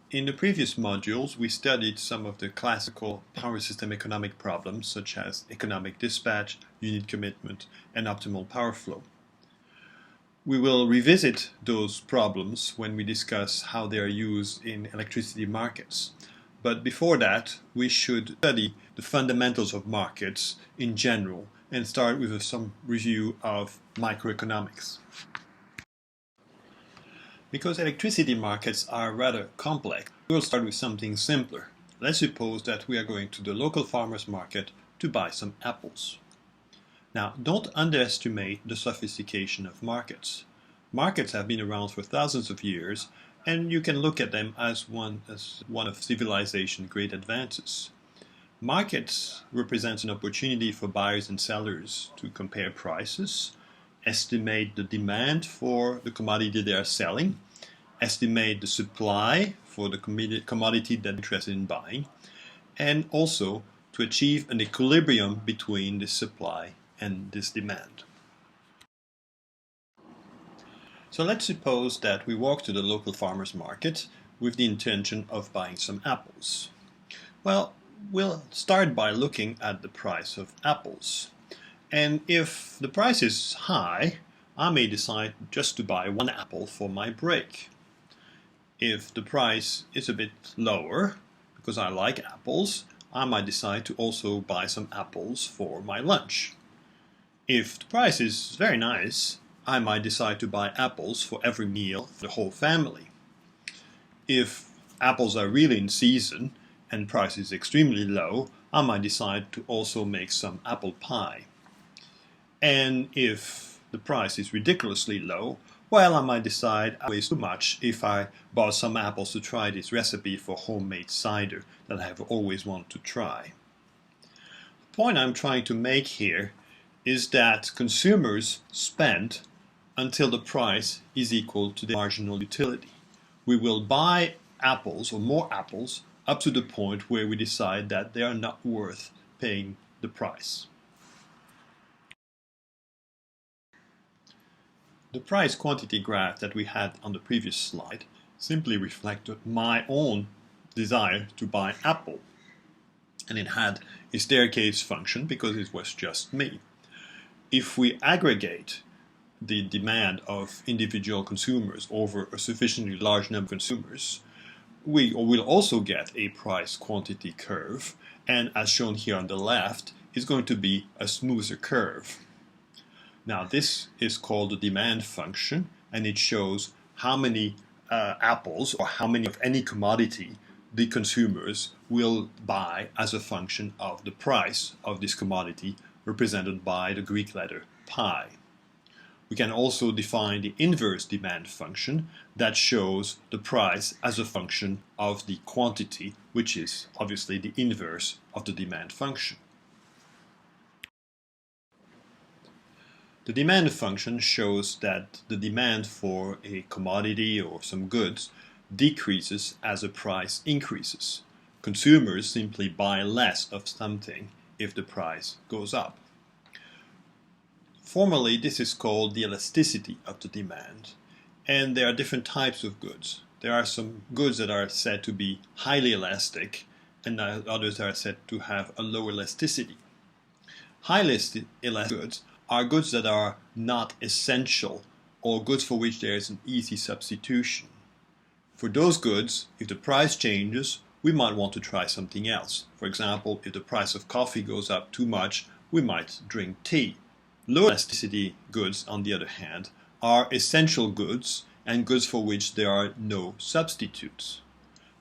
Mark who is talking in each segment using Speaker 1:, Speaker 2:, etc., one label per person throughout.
Speaker 1: In the previous modules, we studied some of the classical power system economic problems such as economic dispatch, unit commitment, and optimal power flow. We will revisit those problems when we discuss how they are used in electricity markets. But before that, we should study the fundamentals of markets in general and start with some review of microeconomics. Because electricity markets are rather complex, we will start with something simpler. Let's suppose that we are going to the local farmer's market to buy some apples. Now, don't underestimate the sophistication of markets. Markets have been around for thousands of years, and you can look at them as one of civilization's great advances. Markets represent an opportunity for buyers and sellers to compare prices, estimate the demand for the commodity they are selling, estimate the supply for the commodity that they're interested in buying, and also to achieve an equilibrium between this supply and this demand. So let's suppose that we walk to the local farmer's market with the intention of buying some apples. Well, we'll start by looking at the price of apples. And if the price is high, I may decide just to buy one apple for my break. If the price is a bit lower, because I like apples, I might decide to also buy some apples for my lunch. If the price is very nice, I might decide to buy apples for every meal for the whole family. If apples are really in season and price is extremely low, I might decide to also make some apple pie. And if the price is ridiculously low, well, I might decide I waste too much if I bought some apples to try this recipe for homemade cider that I have always wanted to try. The point I'm trying to make here is that consumers spend until the price is equal to the marginal utility. We will buy apples or more apples up to the point where we decide that they are not worth paying the price. The price quantity graph that we had on the previous slide simply reflected my own desire to buy apple. And it had a staircase function because it was just me. If we aggregate the demand of individual consumers over a sufficiently large number of consumers, we will also get a price quantity curve, and as shown here on the left, is going to be a smoother curve. Now this is called the demand function, and it shows how many apples or how many of any commodity the consumers will buy as a function of the price of this commodity, represented by the Greek letter pi. We can also define the inverse demand function that shows the price as a function of the quantity, which is obviously the inverse of the demand function. The demand function shows that the demand for a commodity or some goods decreases as the price increases. Consumers simply buy less of something if the price goes up. Formally, this is called the elasticity of the demand. And there are different types of goods. There are some goods that are said to be highly elastic, and others are said to have a low elasticity. Highly elastic goods are goods that are not essential, or goods for which there is an easy substitution. For those goods, if the price changes, we might want to try something else. For example, if the price of coffee goes up too much, we might drink tea. Low elasticity goods, on the other hand, are essential goods and goods for which there are no substitutes.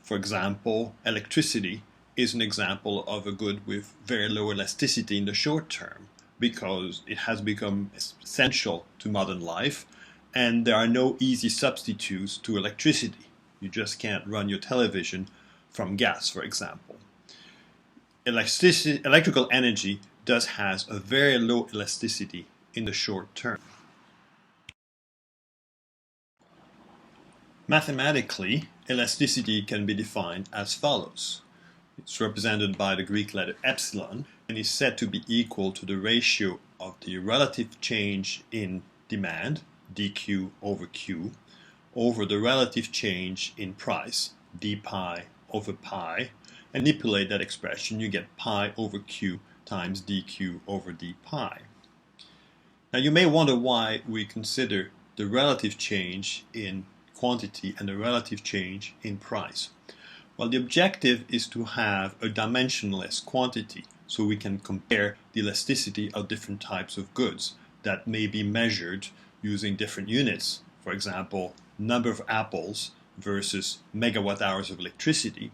Speaker 1: For example, electricity is an example of a good with very low elasticity in the short term, because it has become essential to modern life, and there are no easy substitutes to electricity. You just can't run your television from gas, for example. Electrical energy has a very low elasticity in the short term. Mathematically, elasticity can be defined as follows. It's represented by the Greek letter epsilon and is said to be equal to the ratio of the relative change in demand, dq over q, over the relative change in price, d pi over pi, and manipulate that expression, you get pi over q times dq over d pi. Now you may wonder why we consider the relative change in quantity and the relative change in price. Well, the objective is to have a dimensionless quantity, so we can compare the elasticity of different types of goods that may be measured using different units. For example, number of apples versus megawatt hours of electricity,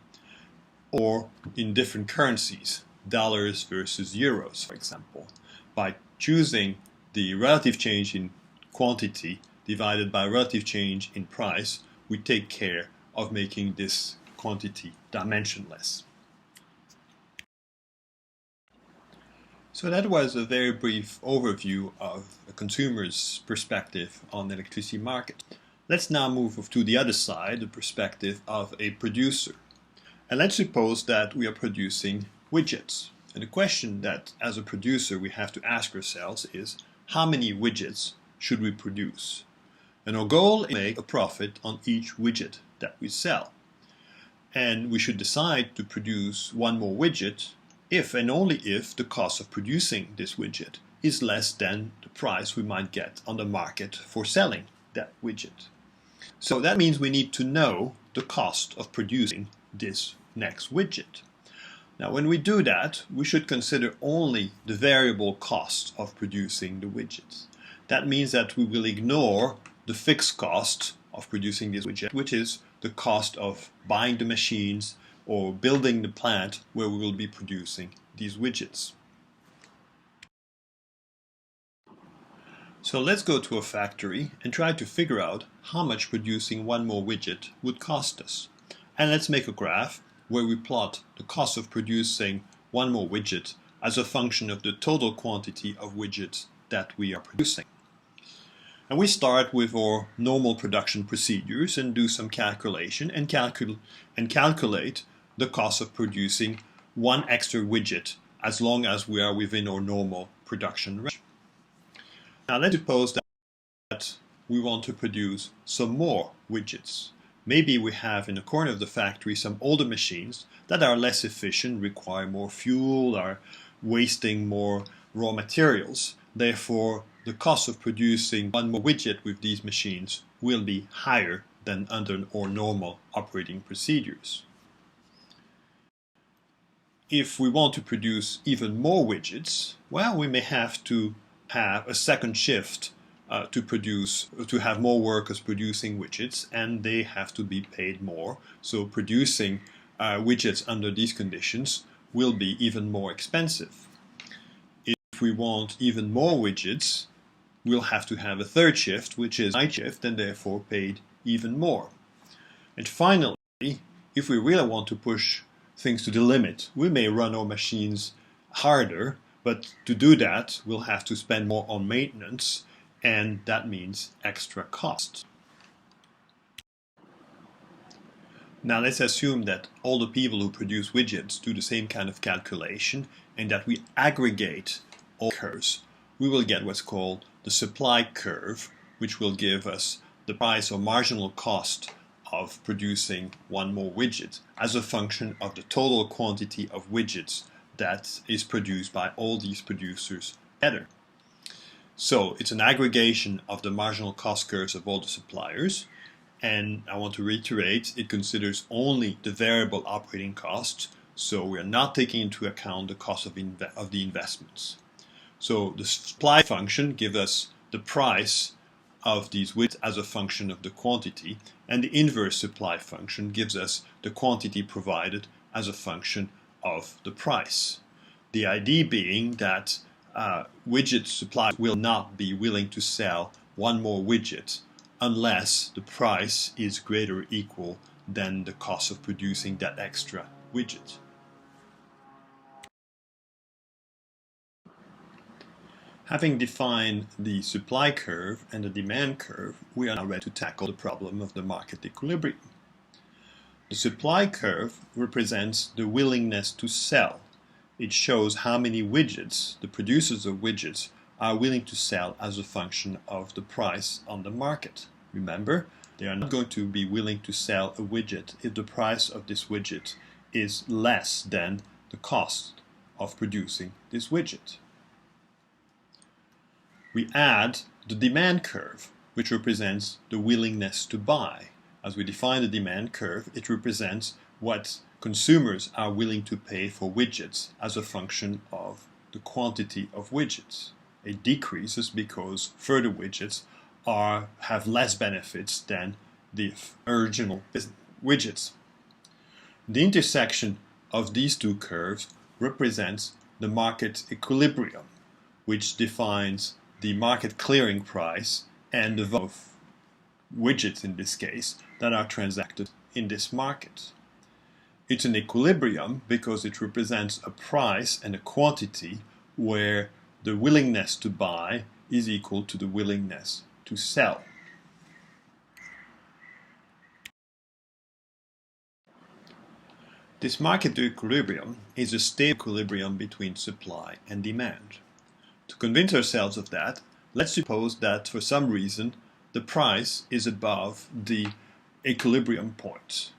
Speaker 1: or in different currencies, dollars versus euros, for example. By choosing the relative change in quantity divided by relative change in price, we take care of making this quantity dimensionless. So that was a very brief overview of a consumer's perspective on the electricity market. Let's now move to the other side, the perspective of a producer. And let's suppose that we are producing widgets. And the question that as a producer we have to ask ourselves is, how many widgets should we produce? And our goal is to make a profit on each widget that we sell. And we should decide to produce one more widget if and only if the cost of producing this widget is less than the price we might get on the market for selling that widget. So that means we need to know the cost of producing this next widget. Now when we do that, we should consider only the variable cost of producing the widgets. That means that we will ignore the fixed cost of producing this widget, which is the cost of buying the machines or building the plant where we will be producing these widgets. So let's go to a factory and try to figure out how much producing one more widget would cost us. And let's make a graph where we plot the cost of producing one more widget as a function of the total quantity of widgets that we are producing. And we start with our normal production procedures and do some calculation and calculate the cost of producing one extra widget as long as we are within our normal production range. Now let's suppose that we want to produce some more widgets. Maybe we have in the corner of the factory some older machines that are less efficient, require more fuel, are wasting more raw materials. Therefore, the cost of producing one more widget with these machines will be higher than under our normal operating procedures. If we want to produce even more widgets, well, we may have to have a second shift to have more workers producing widgets, and they have to be paid more. So producing widgets under these conditions will be even more expensive. If we want even more widgets, we'll have to have a third shift, which is night shift, and therefore paid even more. And finally, if we really want to push things to the limit, we may run our machines harder, but to do that, we'll have to spend more on maintenance, and that means extra cost. Now let's assume that all the people who produce widgets do the same kind of calculation, and that we aggregate all curves. We will get what's called the supply curve, which will give us the price or marginal cost of producing one more widget as a function of the total quantity of widgets that is produced by all these producers together. So it's an aggregation of the marginal cost curves of all the suppliers, and I want to reiterate, it considers only the variable operating costs, so we are not taking into account the cost of the investments. So the supply function gives us the price of these widgets as a function of the quantity, and the inverse supply function gives us the quantity provided as a function of the price. The idea being that widget suppliers will not be willing to sell one more widget unless the price is greater or equal than the cost of producing that extra widget. Having defined the supply curve and the demand curve, we are now ready to tackle the problem of the market equilibrium. The supply curve represents the willingness to sell. It shows how many widgets the producers of widgets are willing to sell as a function of the price on the market. Remember, They are not going to be willing to sell a widget if the price of this widget is less than the cost of producing this widget. We add the demand curve, which represents the willingness to buy. As we define the demand curve, it represents what consumers are willing to pay for widgets as a function of the quantity of widgets. It decreases because further widgets have less benefits than the original widgets. The intersection of these two curves represents the market equilibrium, which defines the market clearing price and the volume of widgets, in this case, that are transacted in this market. It's an equilibrium because it represents a price and a quantity where the willingness to buy is equal to the willingness to sell. This market equilibrium is a stable equilibrium between supply and demand. To convince ourselves of that, let's suppose that for some reason the price is above the equilibrium point.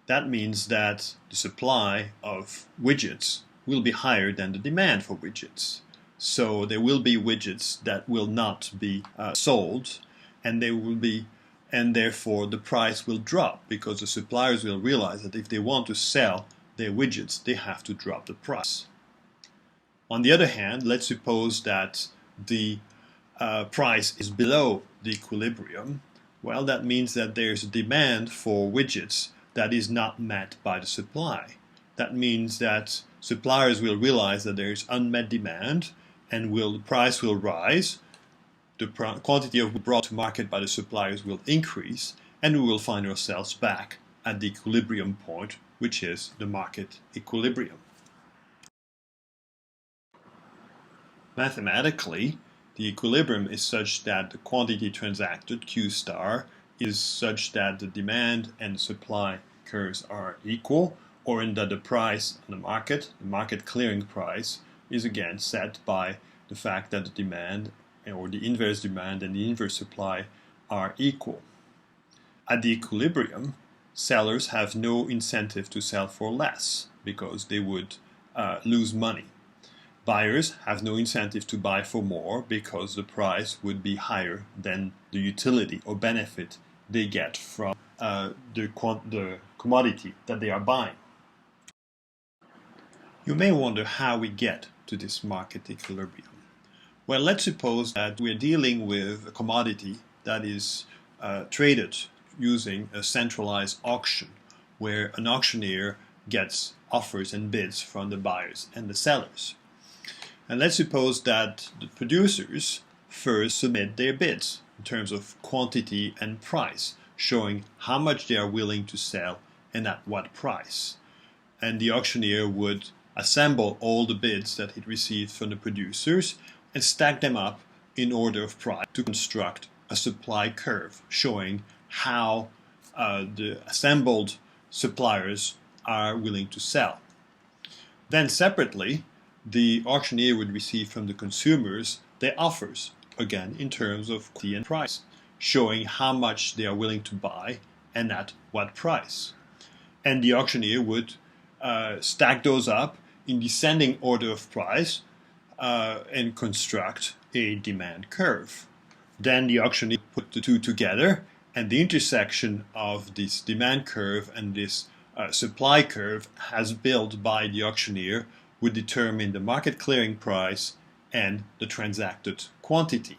Speaker 1: That means that the supply of widgets will be higher than the demand for widgets. So there will be widgets that will not be sold, and therefore the price will drop because the suppliers will realize that if they want to sell their widgets, they have to drop the price. On the other hand, let's suppose that the price is below the equilibrium. Well, that means that there's a demand for widgets that is not met by the supply. That means that suppliers will realize that there is unmet demand, and the price will rise, the quantity of brought to market by the suppliers will increase, and we will find ourselves back at the equilibrium point, which is the market equilibrium. Mathematically, the equilibrium is such that the quantity transacted, Q star, is such that the demand and the supply curves are equal, or in that the price on the market clearing price, is again set by the fact that the demand or the inverse demand and the inverse supply are equal. At the equilibrium, sellers have no incentive to sell for less because they would lose money. Buyers have no incentive to buy for more because the price would be higher than the utility or benefit they get from the commodity that they are buying. You may wonder how we get to this market equilibrium. Well, let's suppose that we're dealing with a commodity that is traded using a centralized auction where an auctioneer gets offers and bids from the buyers and the sellers. And let's suppose that the producers first submit their bids in terms of quantity and price, showing how much they are willing to sell and at what price. And the auctioneer would assemble all the bids that he received from the producers and stack them up in order of price to construct a supply curve showing how the assembled suppliers are willing to sell. Then separately, the auctioneer would receive from the consumers their offers, again in terms of quantity and price, showing how much they are willing to buy and at what price. And the auctioneer would stack those up in descending order of price and construct a demand curve. Then the auctioneer put the two together, and the intersection of this demand curve and this supply curve as built by the auctioneer would determine the market clearing price and the transacted quantity.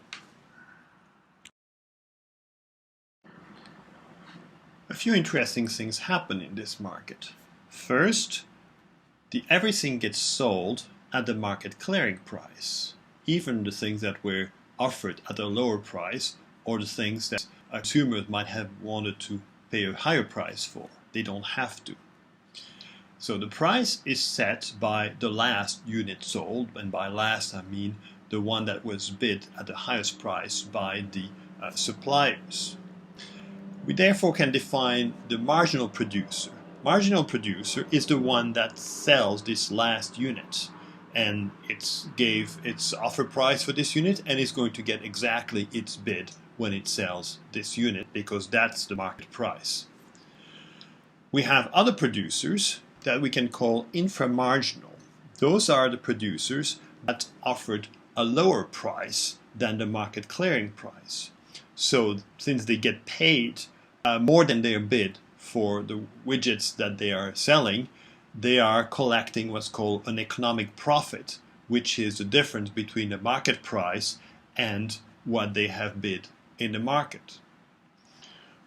Speaker 1: A few interesting things happen in this market. First, everything gets sold at the market clearing price, even the things that were offered at a lower price or the things that consumers might have wanted to pay a higher price for. They don't have to. So the price is set by the last unit sold, and by last I mean the one that was bid at the highest price by the suppliers. We therefore can define the marginal producer. Marginal producer is the one that sells this last unit, and it gave its offer price for this unit and is going to get exactly its bid when it sells this unit, because that's the market price. We have other producers that we can call inframarginal. Those are the producers that offered a lower price than the market clearing price. So since they get paid more than their bid for the widgets that they are selling, they are collecting what's called an economic profit, which is the difference between the market price and what they have bid in the market.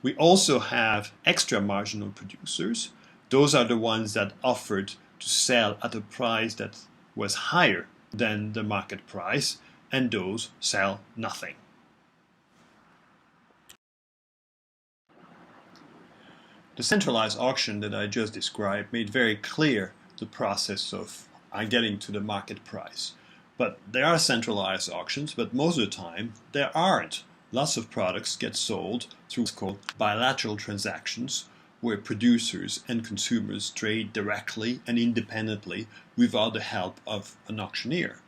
Speaker 1: We also have extra marginal producers. Those are the ones that offered to sell at a price that was higher than the market price, and those sell nothing. The centralized auction that I just described made very clear the process of getting to the market price. But there are centralized auctions, but most of the time there aren't. Lots of products get sold through what's called bilateral transactions, where producers and consumers trade directly and independently without the help of an auctioneer.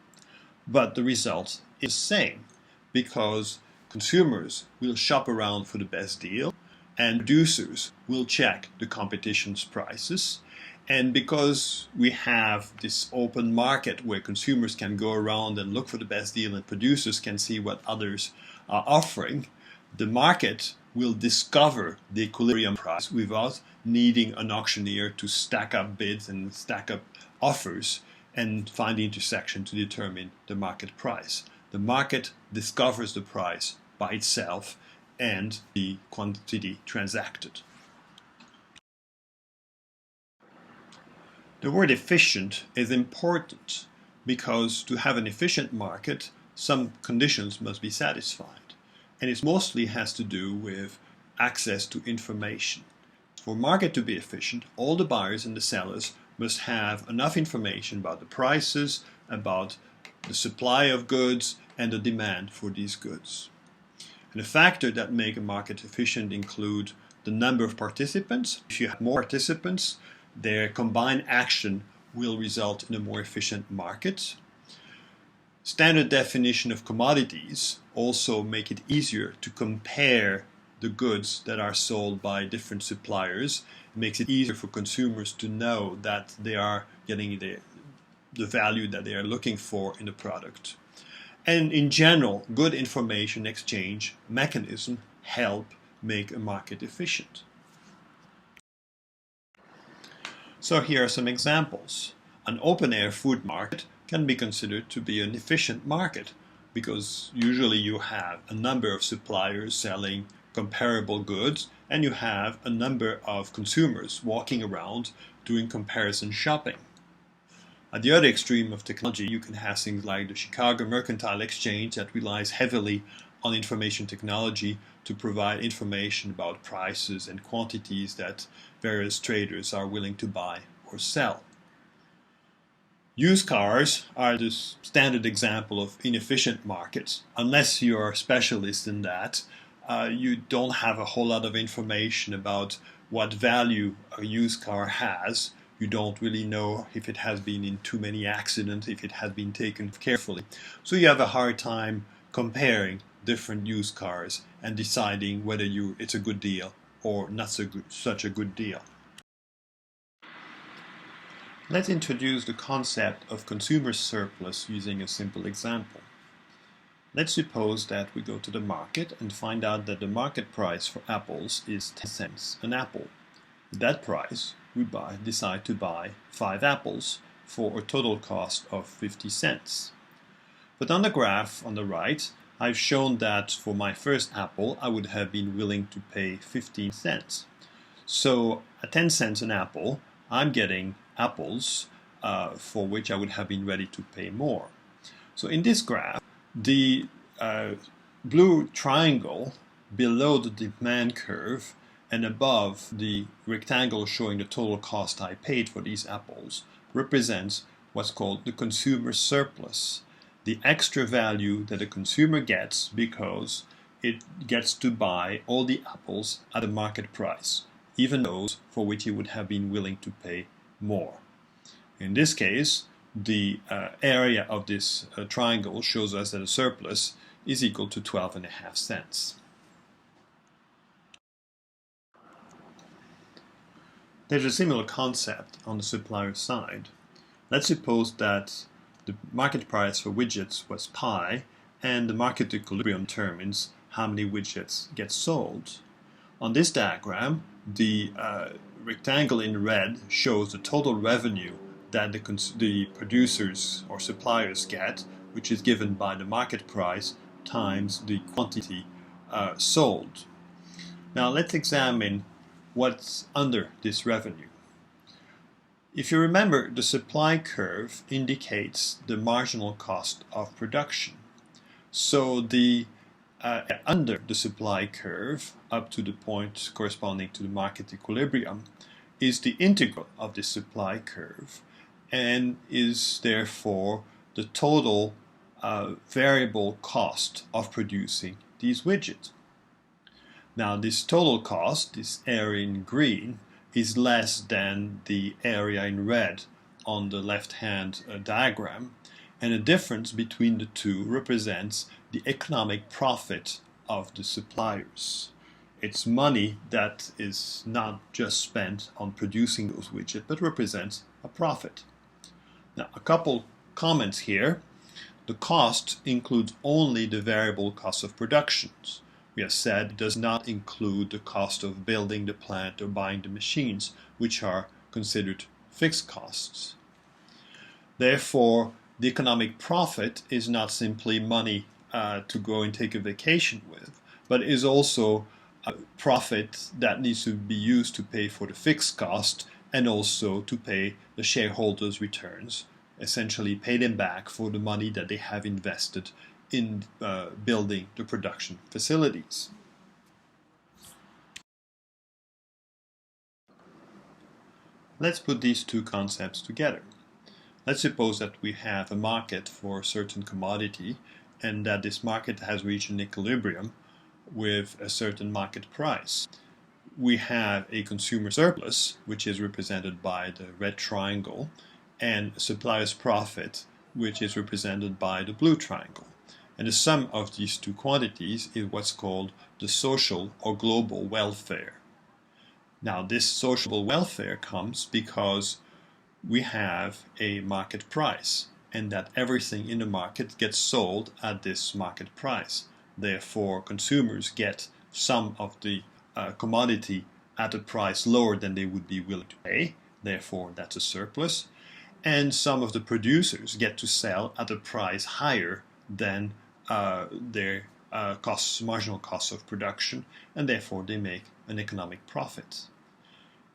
Speaker 1: But the result is the same, because consumers will shop around for the best deal, and producers will check the competition's prices. And because we have this open market where consumers can go around and look for the best deal and producers can see what others are offering, the market will discover the equilibrium price without needing an auctioneer to stack up bids and stack up offers and find the intersection to determine the market price. The market discovers the price by itself and the quantity transacted. The word efficient is important because to have an efficient market, some conditions must be satisfied. And it mostly has to do with access to information. For a market to be efficient, all the buyers and the sellers must have enough information about the prices, about the supply of goods, and the demand for these goods. And the factors that make a market efficient include the number of participants. If you have more participants, their combined action will result in a more efficient market. Standard definition of commodities also make it easier to compare the goods that are sold by different suppliers. It makes it easier for consumers to know that they are getting the value that they are looking for in the product. And in general, good information exchange mechanisms help make a market efficient. So here are some examples. An open-air food market can be considered to be an efficient market because usually you have a number of suppliers selling comparable goods and you have a number of consumers walking around doing comparison shopping. At the other extreme of technology, you can have things like the Chicago Mercantile Exchange that relies heavily on information technology to provide information about prices and quantities that various traders are willing to buy or sell. Used cars are the standard example of inefficient markets. Unless you're a specialist in that, you don't have a whole lot of information about what value a used car has. You don't really know if it has been in too many accidents, if it has been taken carefully. So you have a hard time comparing different used cars and deciding whether it's a good deal or not such a good deal. Let's introduce the concept of consumer surplus using a simple example. Let's suppose that we go to the market and find out that the market price for apples is 10 cents an apple. At that price, we decide to buy 5 apples for a total cost of 50 cents. But on the graph on the right, I've shown that for my first apple, I would have been willing to pay 15 cents. So at 10 cents an apple, I'm getting apples for which I would have been ready to pay more. So in this graph, the blue triangle below the demand curve and above the rectangle showing the total cost I paid for these apples represents what's called the consumer surplus, the extra value that a consumer gets because it gets to buy all the apples at a market price, even those for which he would have been willing to pay more. In this case, the area of this triangle shows us that a surplus is equal to 12.5 cents. There's a similar concept on the supplier side. Let's suppose that the market price for widgets was pi, and the market equilibrium determines how many widgets get sold. On this diagram, the rectangle in red shows the total revenue that the producers or suppliers get, which is given by the market price times the quantity sold. Now let's examine what's under this revenue. If you remember, the supply curve indicates the marginal cost of production. So the under the supply curve, up to the point corresponding to the market equilibrium, is the integral of the supply curve and is therefore the total variable cost of producing these widgets. Now this total cost, this area in green, is less than the area in red on the left-hand diagram, and the difference between the two represents the economic profit of the suppliers. It's money that is not just spent on producing those widgets, but represents a profit. Now, a couple comments here. The cost includes only the variable cost of production. We have said it does not include the cost of building the plant or buying the machines, which are considered fixed costs. Therefore, the economic profit is not simply money to go and take a vacation with, but is also a profit that needs to be used to pay for the fixed cost and also to pay the shareholders' returns, essentially pay them back for the money that they have invested in building the production facilities. Let's put these two concepts together. Let's suppose that we have a market for a certain commodity and that this market has reached an equilibrium with a certain market price. We have a consumer surplus, which is represented by the red triangle, and a supplier's profit, which is represented by the blue triangle. And the sum of these two quantities is what's called the social or global welfare. Now, this social welfare comes because we have a market price, and that everything in the market gets sold at this market price. Therefore, consumers get some of the commodity at a price lower than they would be willing to pay. Therefore, that's a surplus. And some of the producers get to sell at a price higher than their marginal costs of production, and therefore they make an economic profit.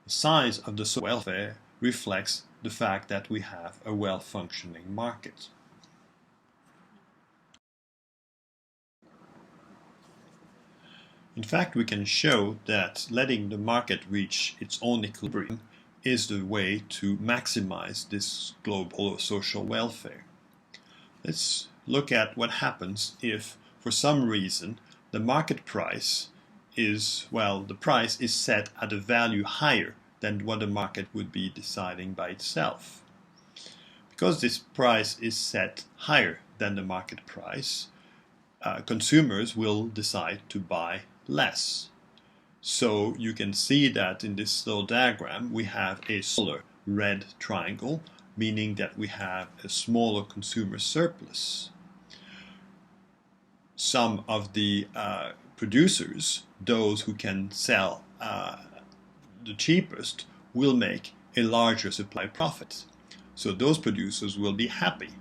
Speaker 1: The size of the social welfare reflects the fact that we have a well-functioning market. In fact, we can show that letting the market reach its own equilibrium is the way to maximize this global or social welfare. Let's look at what happens if, for some reason, the market price is, the price is set at a value higher than what the market would be deciding by itself. Because this price is set higher than the market price, consumers will decide to buy less. So you can see that in this little diagram we have a smaller red triangle, meaning that we have a smaller consumer surplus. Some of the producers, those who can sell the cheapest, will make a larger supply profit. So those producers will be happy,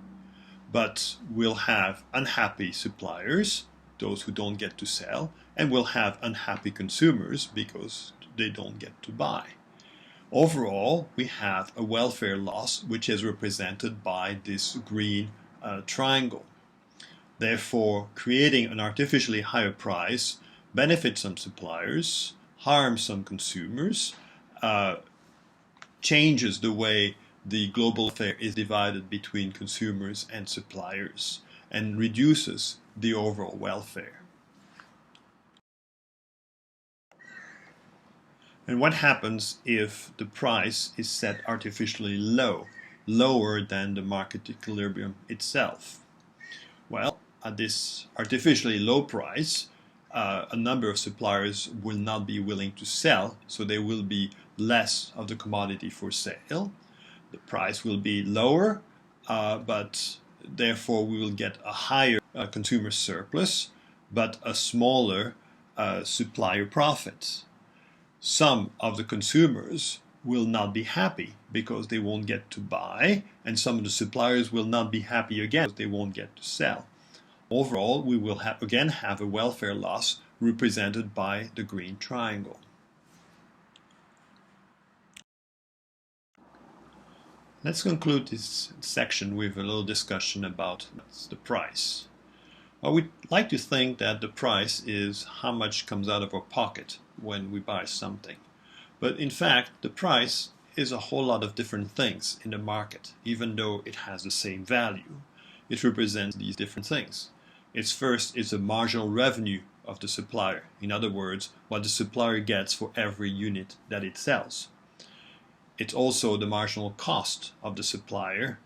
Speaker 1: but we'll have unhappy suppliers, those who don't get to sell, and we'll have unhappy consumers because they don't get to buy. Overall, we have a welfare loss, which is represented by this green triangle. Therefore, creating an artificially higher price benefits some suppliers, harms some consumers, changes the way the global welfare is divided between consumers and suppliers, and reduces the overall welfare. And what happens if the price is set artificially low, lower than the market equilibrium itself? Well, at this artificially low price, a number of suppliers will not be willing to sell, so there will be less of the commodity for sale. The price will be lower, but therefore we will get a higher consumer surplus, but a smaller supplier profit. Some of the consumers will not be happy because they won't get to buy, and some of the suppliers will not be happy again because they won't get to sell. Overall, we will again have a welfare loss represented by the green triangle. Let's conclude this section with a little discussion about the price. We'd like to think that the price is how much comes out of our pocket when we buy something. But in fact, the price is a whole lot of different things in the market, even though it has the same value. It represents these different things. Its first is the marginal revenue of the supplier. In other words, what the supplier gets for every unit that it sells. It's also the marginal cost of the supplier,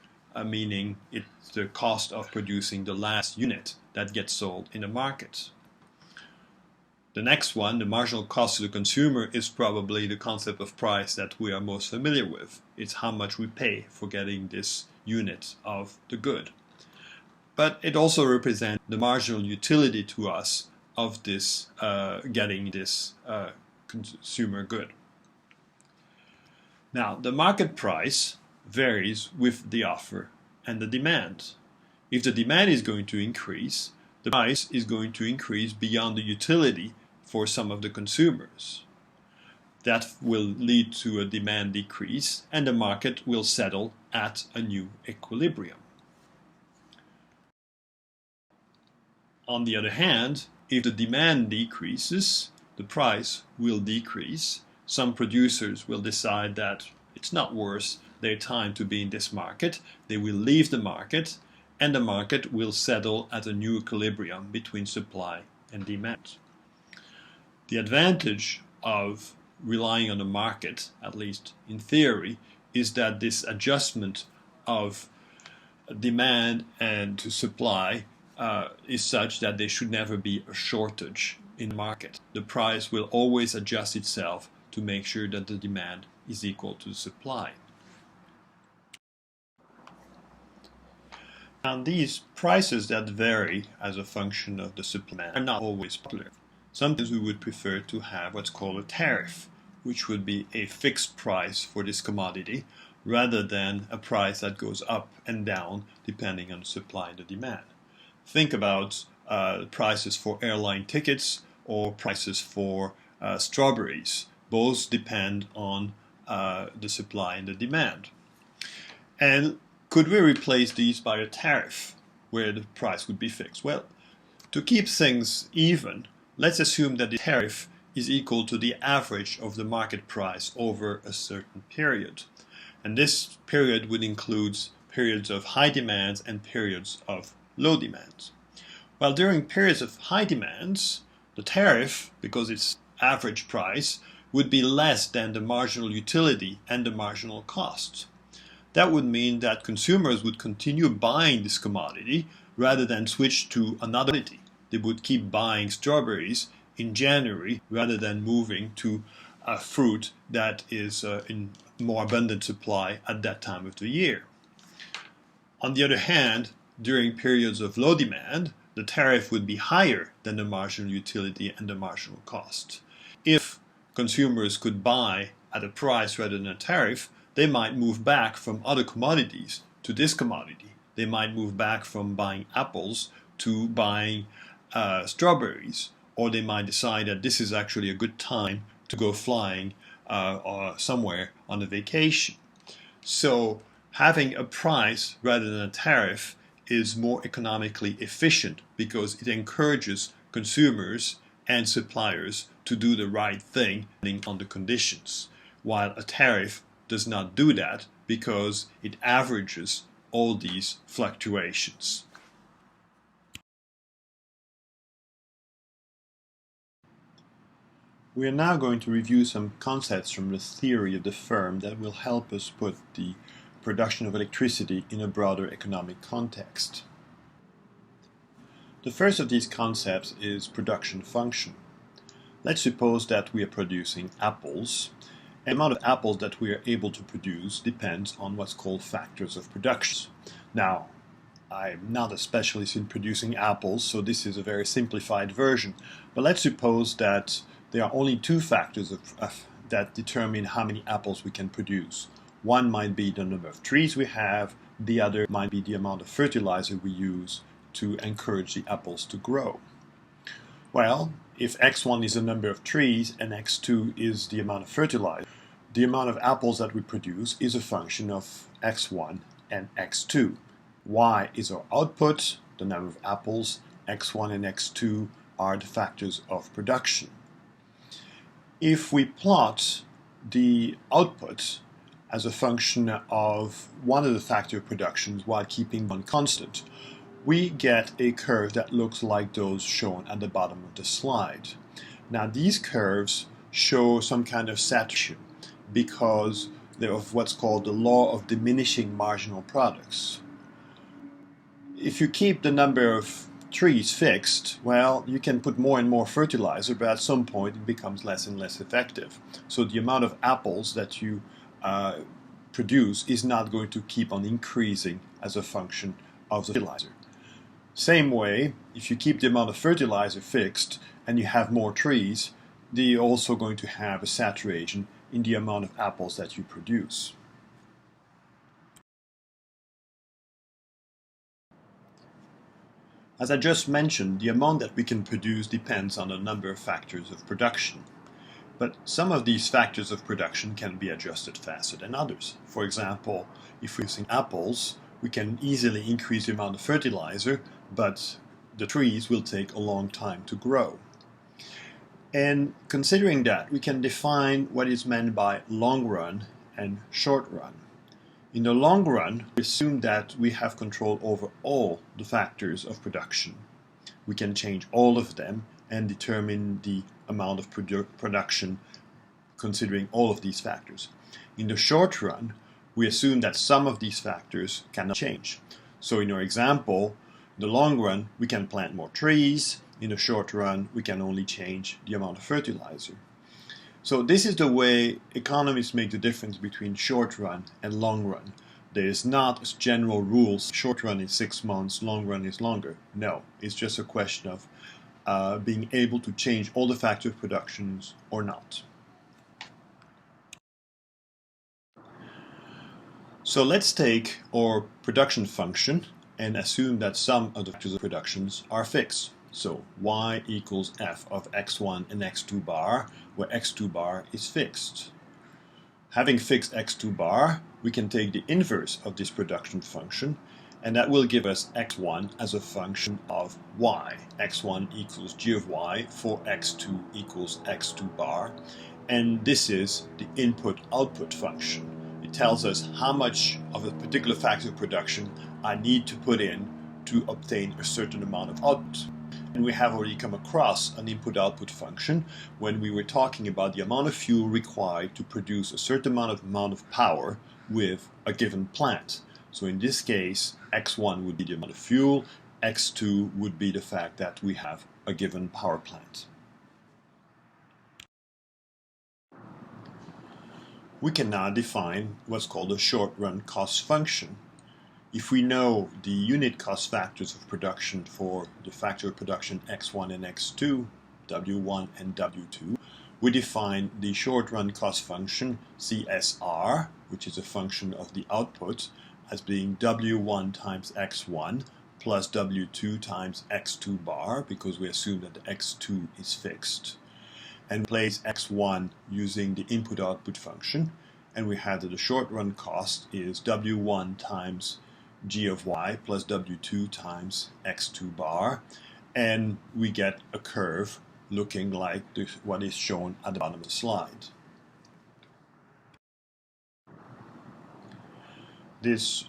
Speaker 1: meaning it's the cost of producing the last unit that gets sold in the market. The next one, the marginal cost to the consumer, is probably the concept of price that we are most familiar with. It's how much we pay for getting this unit of the good. But it also represents the marginal utility to us of this getting this consumer good. Now, the market price varies with the offer and the demand. If the demand is going to increase, the price is going to increase beyond the utility for some of the consumers. That will lead to a demand decrease, and the market will settle at a new equilibrium. On the other hand, if the demand decreases, the price will decrease. Some producers will decide that it's not worth their time to be in this market. They will leave the market, and the market will settle at a new equilibrium between supply and demand. The advantage of relying on the market, at least in theory, is that this adjustment of demand and to supply is such that there should never be a shortage in the market. The price will always adjust itself to make sure that the demand is equal to the supply. And these prices that vary as a function of the supply are not always popular. Sometimes we would prefer to have what's called a tariff, which would be a fixed price for this commodity, rather than a price that goes up and down depending on the supply and the demand. Think about prices for airline tickets or prices for strawberries. Both depend on the supply and the demand. And could we replace these by a tariff where the price would be fixed? Well, to keep things even, let's assume that the tariff is equal to the average of the market price over a certain period. And this period would include periods of high demands and periods of low demands. Well, during periods of high demands, the tariff, because it's average price, would be less than the marginal utility and the marginal cost. That would mean that consumers would continue buying this commodity rather than switch to another commodity. They would keep buying strawberries in January rather than moving to a fruit that is in more abundant supply at that time of the year. On the other hand, during periods of low demand, the tariff would be higher than the marginal utility and the marginal cost. If consumers could buy at a price rather than a tariff, they might move back from other commodities to this commodity. They might move back from buying apples to buying strawberries, or they might decide that this is actually a good time to go flying or somewhere on a vacation. So having a price rather than a tariff is more economically efficient because it encourages consumers and suppliers to do the right thing depending on the conditions, while a tariff does not do that because it averages all these fluctuations. We are now going to review some concepts from the theory of the firm that will help us put the production of electricity in a broader economic context. The first of these concepts is production function. Let's suppose that we are producing apples. The amount of apples that we are able to produce depends on what's called factors of production. Now, I'm not a specialist in producing apples, so this is a very simplified version. But let's suppose that there are only two factors that determine how many apples we can produce. One might be the number of trees we have, the other might be the amount of fertilizer we use to encourage the apples to grow. Well, if x1 is the number of trees and x2 is the amount of fertilizer, the amount of apples that we produce is a function of x1 and x2. Y is our output, the number of apples. X1 and x2 are the factors of production. If we plot the output as a function of one of the factor of productions while keeping one constant, we get a curve that looks like those shown at the bottom of the slide. Now these curves show some kind of saturation because of what's called the law of diminishing marginal products. If you keep the number of trees fixed, well, you can put more and more fertilizer, but at some point it becomes less and less effective. So the amount of apples that you produce is not going to keep on increasing as a function of the fertilizer. Same way, if you keep the amount of fertilizer fixed and you have more trees, you're also going to have a saturation in the amount of apples that you produce. As I just mentioned, the amount that we can produce depends on a number of factors of production. But some of these factors of production can be adjusted faster than others. For example, if we're using apples, we can easily increase the amount of fertilizer, but the trees will take a long time to grow. And considering that, we can define what is meant by long run and short run. In the long run, we assume that we have control over all the factors of production. We can change all of them and determine the amount of production considering all of these factors. In the short run, we assume that some of these factors cannot change. So in our example, in the long run, we can plant more trees. In the short run, we can only change the amount of fertilizer. So this is the way economists make the difference between short run and long run. There is not general rules, short run is 6 months, long run is longer. No, it's just a question of being able to change all the factors of productions or not. So let's take our production function and assume that some of the factors of productions are fixed. So y equals f of x1 and x2 bar, where x2 bar is fixed. Having fixed x2 bar, we can take the inverse of this production function, and that will give us x1 as a function of y. x1 equals g of y for x2 equals x2 bar, and this is the input-output function. It tells us how much of a particular factor of production I need to put in to obtain a certain amount of output. And we have already come across an input-output function when we were talking about the amount of fuel required to produce a certain amount of power with a given plant. So in this case, x1 would be the amount of fuel, x2 would be the fact that we have a given power plant. We can now define what's called a short-run cost function. If we know the unit cost factors of production for the factor of production x1 and x2, w1 and w2, we define the short-run cost function CSR, which is a function of the output, as being w1 times x1 plus w2 times x2 bar, because we assume that the x2 is fixed. And place x1 using the input-output function, and we have that the short-run cost is w1 times g of y plus w2 times x2 bar, and we get a curve looking like what is shown at the bottom of the slide. This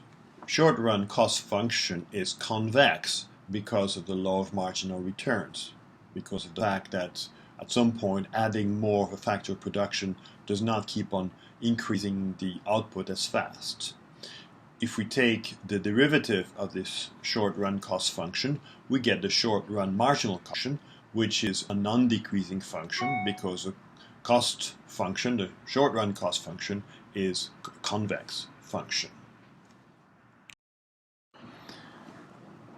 Speaker 1: short-run cost function is convex because of the law of marginal returns, because of the fact that at some point adding more of a factor of production does not keep on increasing the output as fast. if we take the derivative of this short-run cost function, we get the short-run marginal cost function, which is a non-decreasing function because the cost function, the short-run cost function, is a convex function.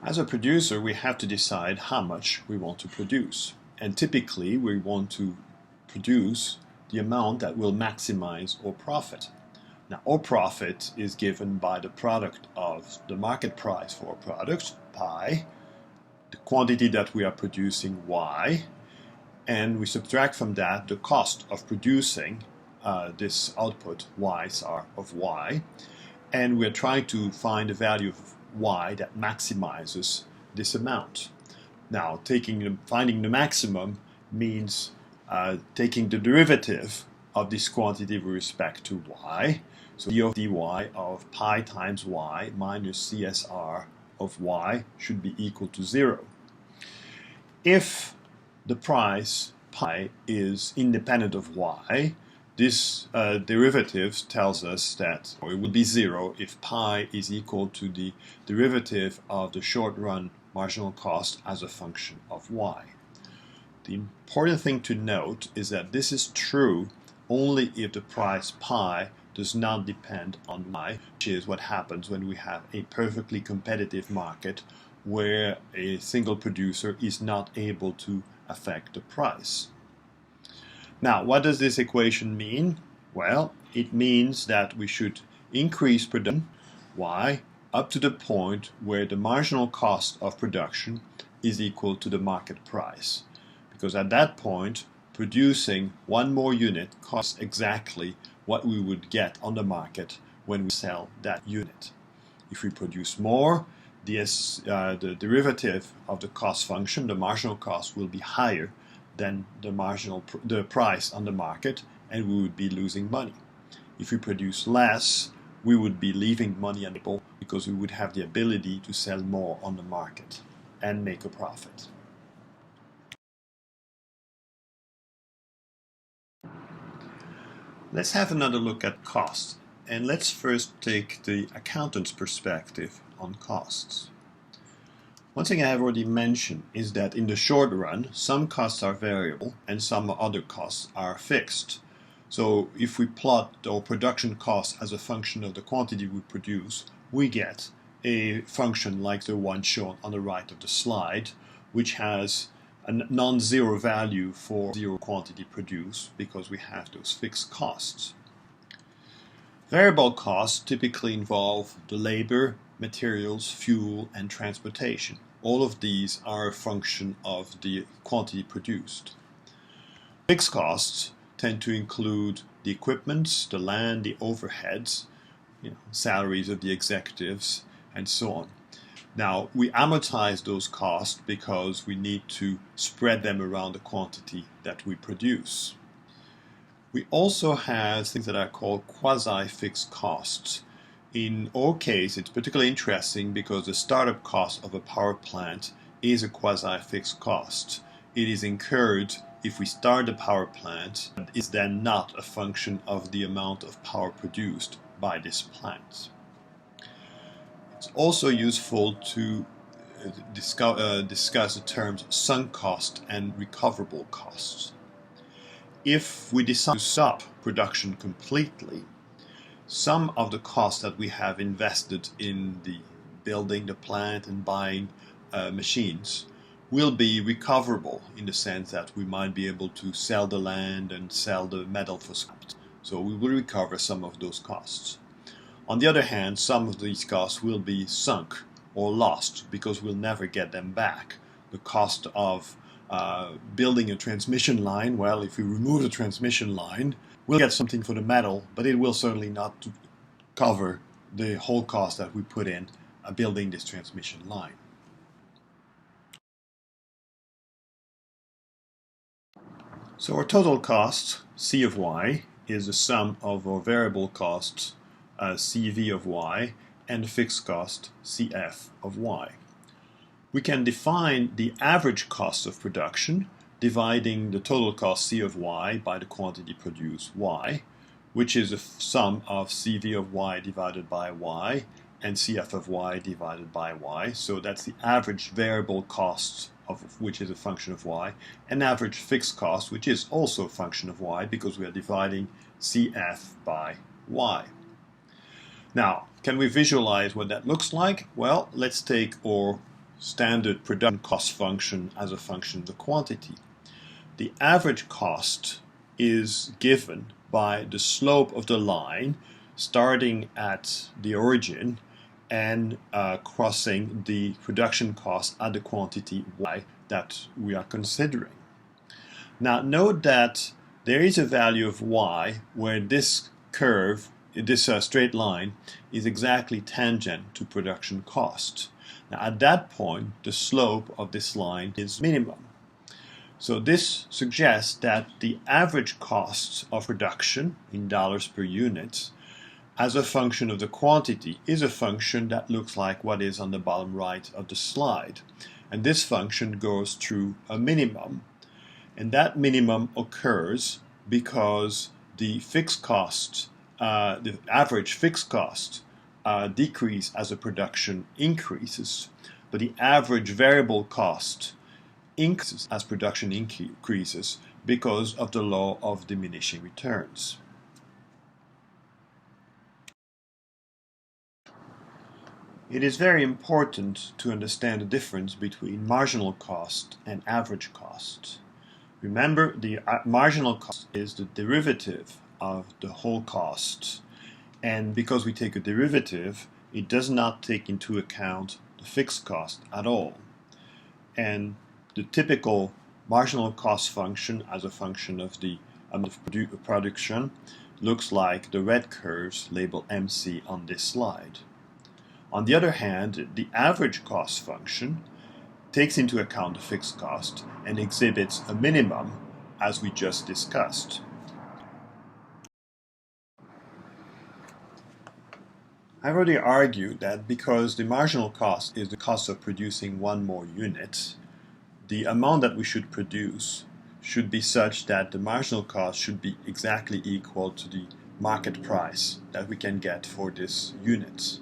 Speaker 1: As a producer, we have to decide how much we want to produce. And typically, we want to produce the amount that will maximize our profit. Now, our profit is given by the product of the market price for our product, pi, the quantity that we are producing, y, and we subtract from that the cost of producing this output, y star of y, and we're trying to find a value of y that maximizes this amount. Now, finding the maximum means taking the derivative of this quantity with respect to y. So d of dy of pi times y minus CSR of y should be equal to 0. If the price pi is independent of y, this derivative tells us that it will be 0 if pi is equal to the derivative of the short-run marginal cost as a function of y. The important thing to note is that this is true only if the price pi does not depend on y, which is what happens when we have a perfectly competitive market where a single producer is not able to affect the price. Now, what does this equation mean? Well, it means that we should increase production, y, up to the point where the marginal cost of production is equal to the market price. Because at that point, producing one more unit costs exactly what we would get on the market when we sell that unit. If we produce more, the derivative of the cost function, the marginal cost, will be higher than the price on the market, and we would be losing money. If we produce less, we would be leaving money on the table because we would have the ability to sell more on the market and make a profit. Let's have another look at costs, and let's first take the accountant's perspective on costs. One thing I have already mentioned is that in the short run, some costs are variable and some other costs are fixed. So if we plot our production costs as a function of the quantity we produce, we get a function like the one shown on the right of the slide, which has a non-zero value for zero quantity produced because we have those fixed costs. Variable costs typically involve the labor, materials, fuel, and transportation. All of these are a function of the quantity produced. Fixed costs tend to include the equipment, the land, the overheads, salaries of the executives, and so on. Now, we amortize those costs because we need to spread them around the quantity that we produce. We also have things that are called quasi-fixed costs. In our case, it's particularly interesting because the startup cost of a power plant is a quasi-fixed cost. It is incurred if we start the power plant, and is then not a function of the amount of power produced by this plant. It's also useful to discuss the terms sunk cost and recoverable costs. If we decide to stop production completely, some of the costs that we have invested in the building the plant and buying machines will be recoverable in the sense that we might be able to sell the land and sell the metal for scrap. So we will recover some of those costs. On the other hand, some of these costs will be sunk or lost because we'll never get them back. The cost of building a transmission line, well, if we remove the transmission line, we'll get something for the metal, but it will certainly not cover the whole cost that we put in building this transmission line. So our total cost, C of y, is the sum of our variable costs, CV of y, and the fixed cost, CF of y. We can define the average cost of production dividing the total cost C of y by the quantity produced y, which is the sum of CV of y divided by y and CF of y divided by y. So that's the average variable cost of which is a function of y, and average fixed cost, which is also a function of y because we are dividing CF by y. Now, can we visualize what that looks like? Well, let's take our standard production cost function as a function of the quantity. The average cost is given by the slope of the line starting at the origin and crossing the production cost at the quantity y that we are considering. Now note that there is a value of y where this curve, this straight line, is exactly tangent to production cost. Now at that point, the slope of this line is minimum. So this suggests that the average cost of production in dollars per unit as a function of the quantity is a function that looks like what is on the bottom right of the slide. And this function goes through a minimum. And that minimum occurs because the fixed cost, the average fixed cost decrease as the production increases, but the average variable cost increases as production increases because of the law of diminishing returns. It is very important to understand the difference between marginal cost and average cost. Remember, the marginal cost is the derivative of the whole cost, and because we take a derivative, it does not take into account the fixed cost at all. And the typical marginal cost function as a function of the amount of production looks like the red curves labeled MC on this slide. On the other hand, the average cost function takes into account the fixed cost and exhibits a minimum as we just discussed. I've already argued that because the marginal cost is the cost of producing one more unit, the amount that we should produce should be such that the marginal cost should be exactly equal to the market price that we can get for this unit.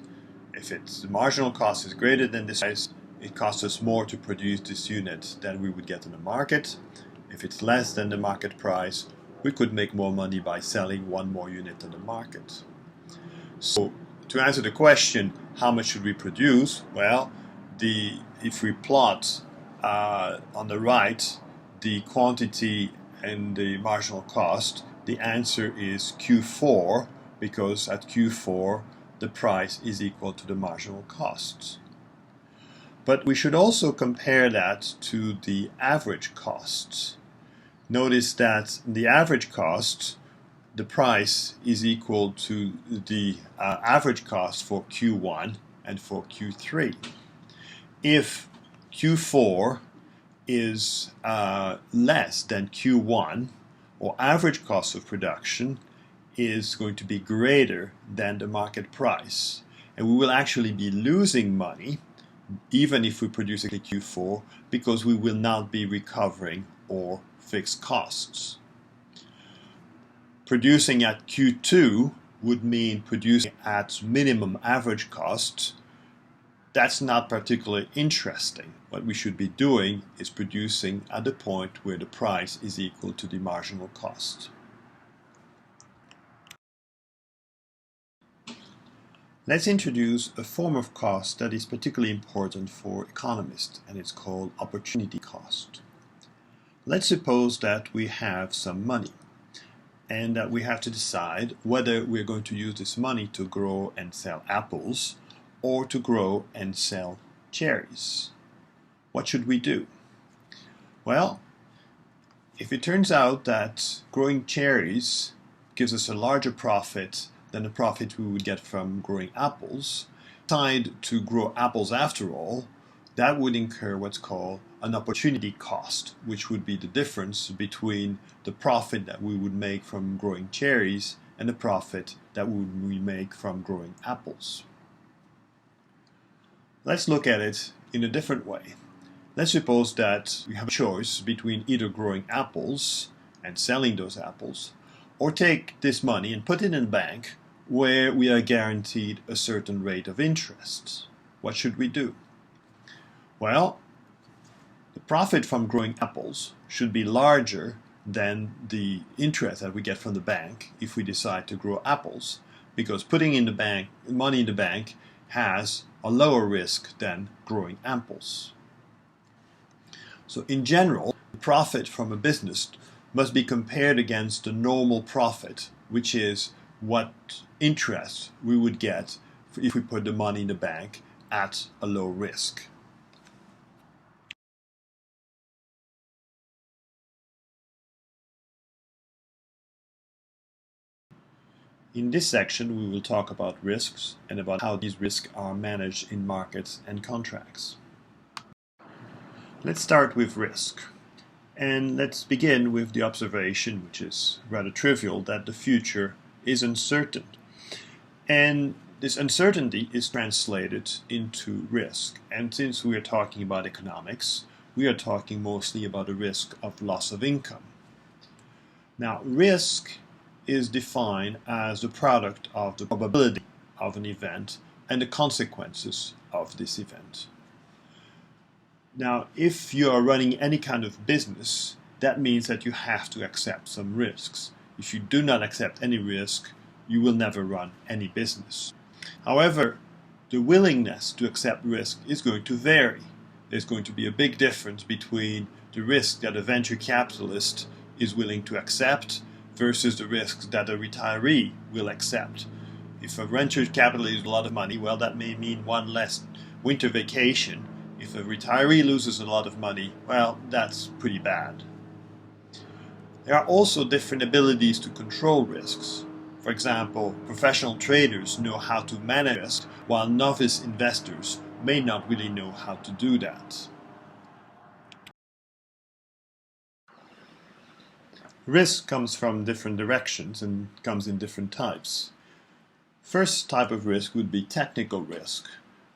Speaker 1: If the marginal cost is greater than this price, it costs us more to produce this unit than we would get in the market. If it's less than the market price, we could make more money by selling one more unit in the market. So to answer the question, how much should we produce? Well, if we plot on the right the quantity and the marginal cost, the answer is Q4, because at Q4 the price is equal to the marginal cost. But we should also compare that to the average cost. Notice that the average cost, the price is equal to the average cost for Q1 and for Q3. If Q4 is less than Q1, or average cost of production is going to be greater than the market price, and we will actually be losing money even if we produce a Q4 because we will not be recovering our fixed costs. Producing at Q2 would mean producing at minimum average cost. That's not particularly interesting. What we should be doing is producing at the point where the price is equal to the marginal cost. Let's introduce a form of cost that is particularly important for economists, and it's called opportunity cost. Let's suppose that we have some money and that we have to decide whether we're going to use this money to grow and sell apples or to grow and sell cherries. What should we do? Well, if it turns out that growing cherries gives us a larger profit than the profit we would get from growing apples, decide to grow apples after all, that would incur what's called an opportunity cost, which would be the difference between the profit that we would make from growing cherries and the profit that we make from growing apples. Let's look at it in a different way. Let's suppose that we have a choice between either growing apples and selling those apples, or take this money and put it in the bank where we are guaranteed a certain rate of interest. What should we do? Well, the profit from growing apples should be larger than the interest that we get from the bank if we decide to grow apples, because putting in the bank money in the bank has a lower risk than growing apples. So in general, the profit from a business must be compared against the normal profit, which is what interest we would get if we put the money in the bank at a low risk. In this section, we will talk about risks and about how these risks are managed in markets and contracts. Let's start with risk. And let's begin with the observation, which is rather trivial, that the future is uncertain. And this uncertainty is translated into risk. And since we are talking about economics, we are talking mostly about the risk of loss of income. Now, risk is defined as the product of the probability of an event and the consequences of this event. Now, if you are running any kind of business, that means that you have to accept some risks. If you do not accept any risk, you will never run any business. However, the willingness to accept risk is going to vary. There's going to be a big difference between the risk that a venture capitalist is willing to accept versus the risks that a retiree will accept. If a venture capitalist has a lot of money, well, that may mean one less winter vacation. If a retiree loses a lot of money, well, that's pretty bad. There are also different abilities to control risks. For example, professional traders know how to manage risk, while novice investors may not really know how to do that. Risk comes from different directions and comes in different types. First type of risk would be technical risk.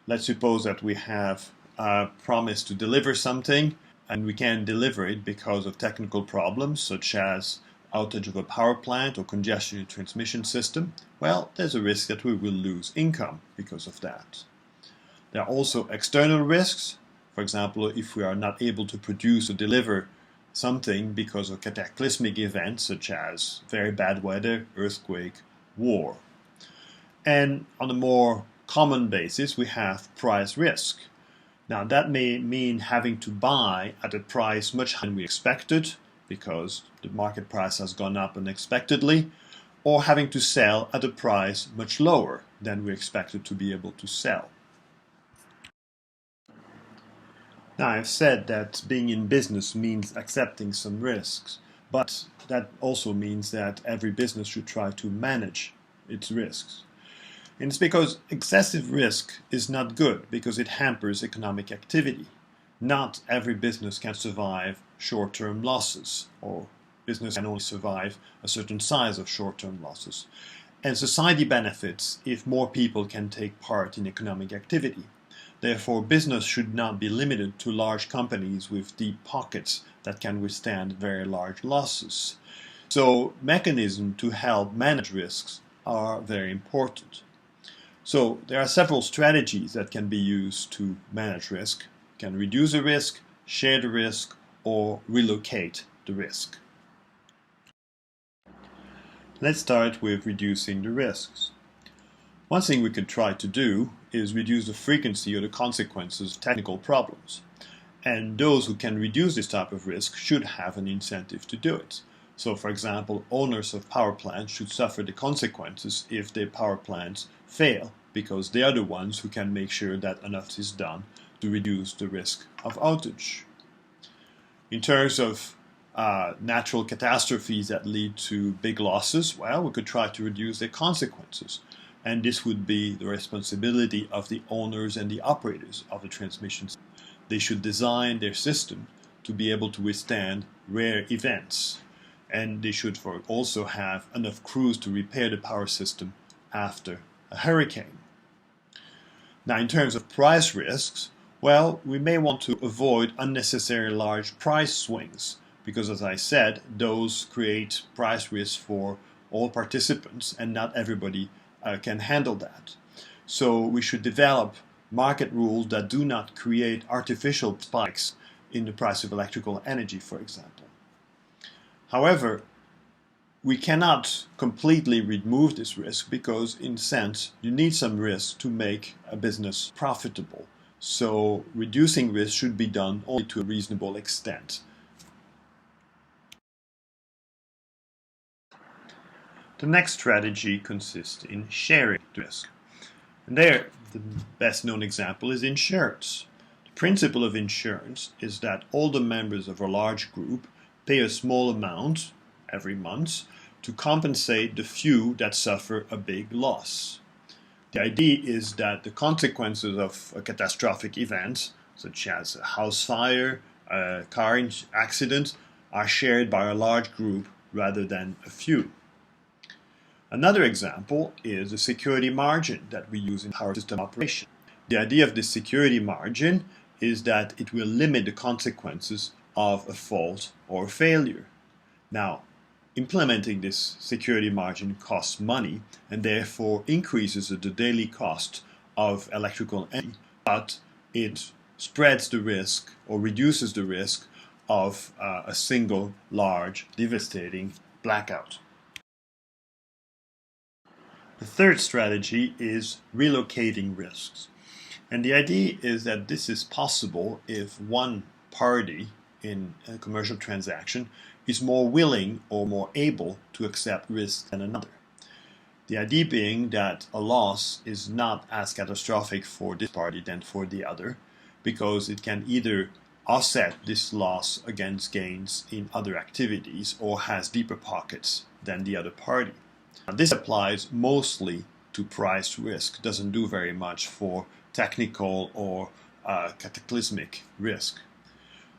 Speaker 1: Let's suppose that we have a promise to deliver something and we can't deliver it because of technical problems such as outage of a power plant or congestion in a transmission system. Well, there's a risk that we will lose income because of that. There are also external risks. For example, if we are not able to produce or deliver something because of cataclysmic events such as very bad weather, earthquake, war. And on a more common basis, we have price risk. Now that may mean having to buy at a price much higher than we expected because the market price has gone up unexpectedly, or having to sell at a price much lower than we expected to be able to sell. Now, I've said that being in business means accepting some risks, but that also means that every business should try to manage its risks. And it's because excessive risk is not good because it hampers economic activity. Not every business can survive short-term losses, or business can only survive a certain size of short-term losses. And society benefits if more people can take part in economic activity. Therefore, business should not be limited to large companies with deep pockets that can withstand very large losses. So, mechanisms to help manage risks are very important. So, there are several strategies that can be used to manage risk. You can reduce the risk, share the risk, or relocate the risk. Let's start with reducing the risks. One thing we could try to do is reduce the frequency or the consequences of technical problems. And those who can reduce this type of risk should have an incentive to do it. So, for example, owners of power plants should suffer the consequences if their power plants fail, because they are the ones who can make sure that enough is done to reduce the risk of outage. In terms of natural catastrophes that lead to big losses, well, we could try to reduce their consequences. And this would be the responsibility of the owners and the operators of the transmission system. They should design their system to be able to withstand rare events. And they should also have enough crews to repair the power system after a hurricane. Now, in terms of price risks, well, we may want to avoid unnecessary large price swings, because as I said, those create price risks for all participants and not everybody can handle that. So we should develop market rules that do not create artificial spikes in the price of electrical energy, for example. However, we cannot completely remove this risk because, in a sense, you need some risk to make a business profitable. So reducing risk should be done only to a reasonable extent. The next strategy consists in sharing risk. And there, the best known example is insurance. The principle of insurance is that all the members of a large group pay a small amount every month to compensate the few that suffer a big loss. The idea is that the consequences of a catastrophic event, such as a house fire, a car accident, are shared by a large group rather than a few. Another example is the security margin that we use in power system operation. The idea of this security margin is that it will limit the consequences of a fault or failure. Now, implementing this security margin costs money and therefore increases the daily cost of electrical energy, but it spreads the risk or reduces the risk of a single large devastating blackout. The third strategy is relocating risks. And the idea is that this is possible if one party in a commercial transaction is more willing or more able to accept risk than another. The idea being that a loss is not as catastrophic for this party than for the other, because it can either offset this loss against gains in other activities or has deeper pockets than the other party. Now, this applies mostly to price risk, doesn't do very much for technical or cataclysmic risk.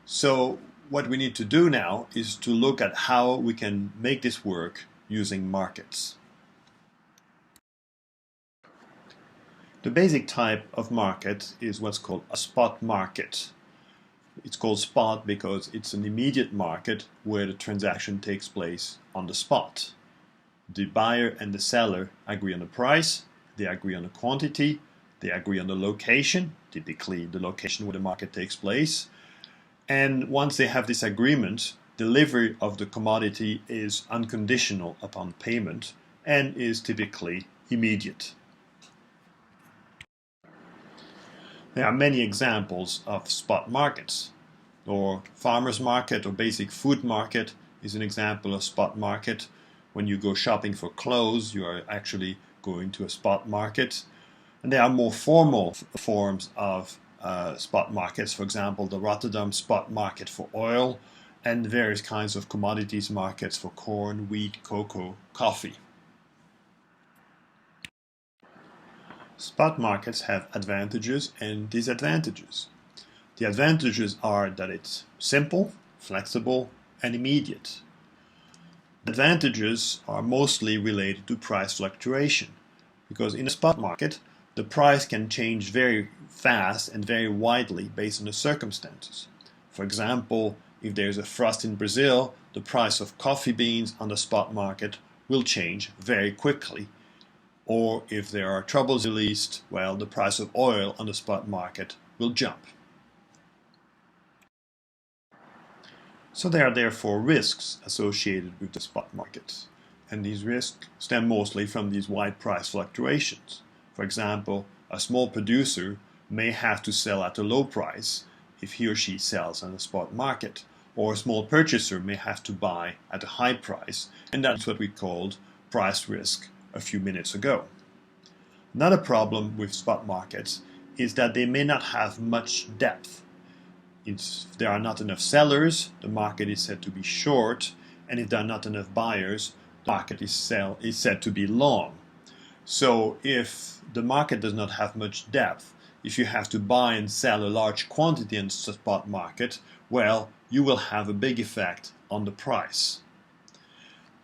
Speaker 1: So what we need to do now is to look at how we can make this work using markets. The basic type of market is what's called a spot market. It's called spot because it's an immediate market where the transaction takes place on the spot. The buyer and the seller agree on the price, they agree on the quantity, they agree on the location, typically the location where the market takes place. And once they have this agreement, delivery of the commodity is unconditional upon payment and is typically immediate. There are many examples of spot markets. Or farmers market or basic food market is an example of spot market. When you go shopping for clothes, you are actually going to a spot market. And there are more formal forms of spot markets, for example, the Rotterdam spot market for oil and various kinds of commodities markets for corn, wheat, cocoa, coffee. Spot markets have advantages and disadvantages. The advantages are that it's simple, flexible, and immediate. Advantages are mostly related to price fluctuation, because in a spot market, the price can change very fast and very widely based on the circumstances. For example, if there's a frost in Brazil, the price of coffee beans on the spot market will change very quickly. Or if there are troubles released, well, the price of oil on the spot market will jump. So there are therefore risks associated with the spot market, and these risks stem mostly from these wide price fluctuations. For example, a small producer may have to sell at a low price if he or she sells on the spot market, or a small purchaser may have to buy at a high price, and that's what we called price risk a few minutes ago. Another problem with spot markets is that they may not have much depth. If there are not enough sellers, the market is said to be short, and if there are not enough buyers, the market is said to be long. So if the market does not have much depth, if you have to buy and sell a large quantity in the spot market, well, you will have a big effect on the price.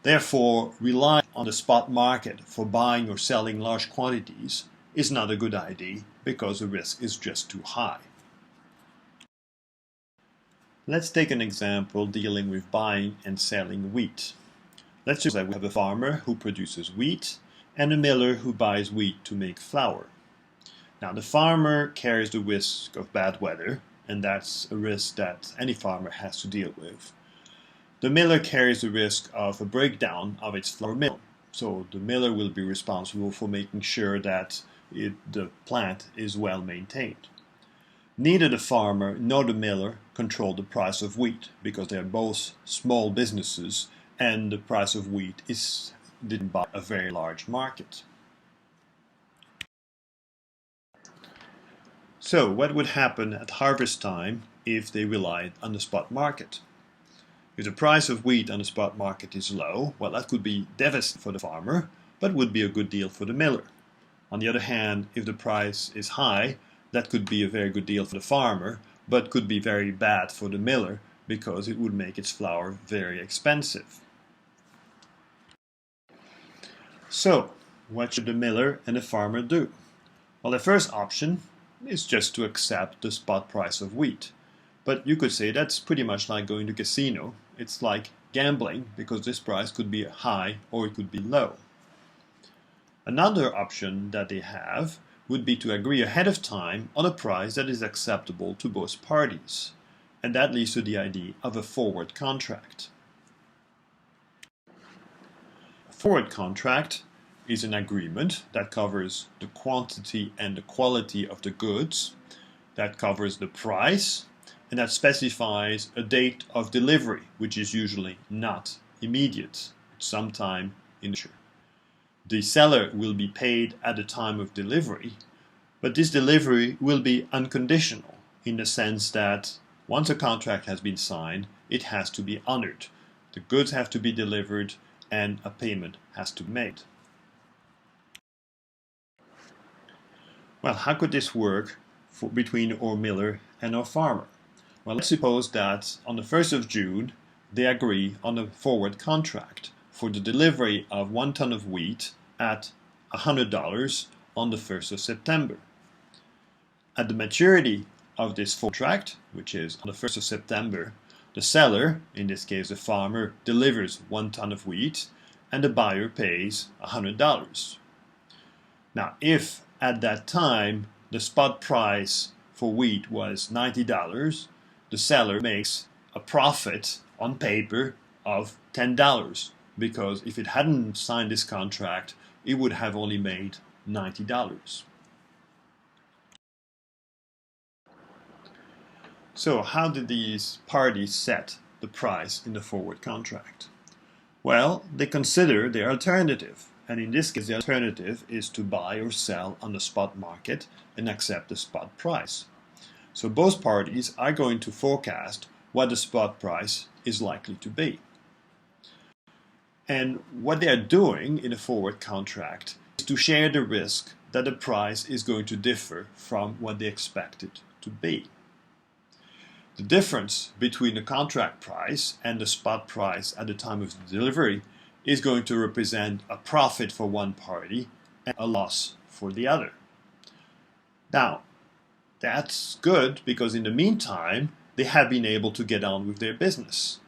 Speaker 1: Therefore, relying on the spot market for buying or selling large quantities is not a good idea because the risk is just too high. Let's take an example dealing with buying and selling wheat. Let's suppose that we have a farmer who produces wheat and a miller who buys wheat to make flour. Now the farmer carries the risk of bad weather, and that's a risk that any farmer has to deal with. The miller carries the risk of a breakdown of its flour mill, so the miller will be responsible for making sure that the plant is well maintained. Neither the farmer nor the miller control the price of wheat because they are both small businesses and the price of wheat is driven by a very large market. So what would happen at harvest time if they relied on the spot market? If the price of wheat on the spot market is low, well, that could be devastating for the farmer, but would be a good deal for the miller. On the other hand, if the price is high, that could be a very good deal for the farmer, but could be very bad for the miller because it would make its flour very expensive. So, what should the miller and the farmer do? Well, the first option is just to accept the spot price of wheat. But you could say that's pretty much like going to a casino. It's like gambling because this price could be high or it could be low. Another option that they have would be to agree ahead of time on a price that is acceptable to both parties. And that leads to the idea of a forward contract. A forward contract is an agreement that covers the quantity and the quality of the goods, that covers the price, and that specifies a date of delivery, which is usually not immediate, it's sometime in the future. The seller will be paid at the time of delivery, but this delivery will be unconditional in the sense that once a contract has been signed, it has to be honored. The goods have to be delivered and a payment has to be made. Well, how could this work between our miller and our farmer? Well, let's suppose that on the 1st of June, they agree on a forward contract for the delivery of 1 ton of wheat at $100 on the 1st of September. At the maturity of this contract, which is on the 1st of September, the seller, in this case the farmer, delivers 1 ton of wheat and the buyer pays $100. Now, if at that time the spot price for wheat was $90, the seller makes a profit on paper of $10 because if it hadn't signed this contract, it would have only made $90. So how did these parties set the price in the forward contract? Well, they consider their alternative, and in this case the alternative is to buy or sell on the spot market and accept the spot price. So both parties are going to forecast what the spot price is likely to be. And what they are doing in a forward contract is to share the risk that the price is going to differ from what they expect it to be. The difference between the contract price and the spot price at the time of the delivery is going to represent a profit for one party and a loss for the other. Now, that's good because in the meantime, they have been able to get on with their business.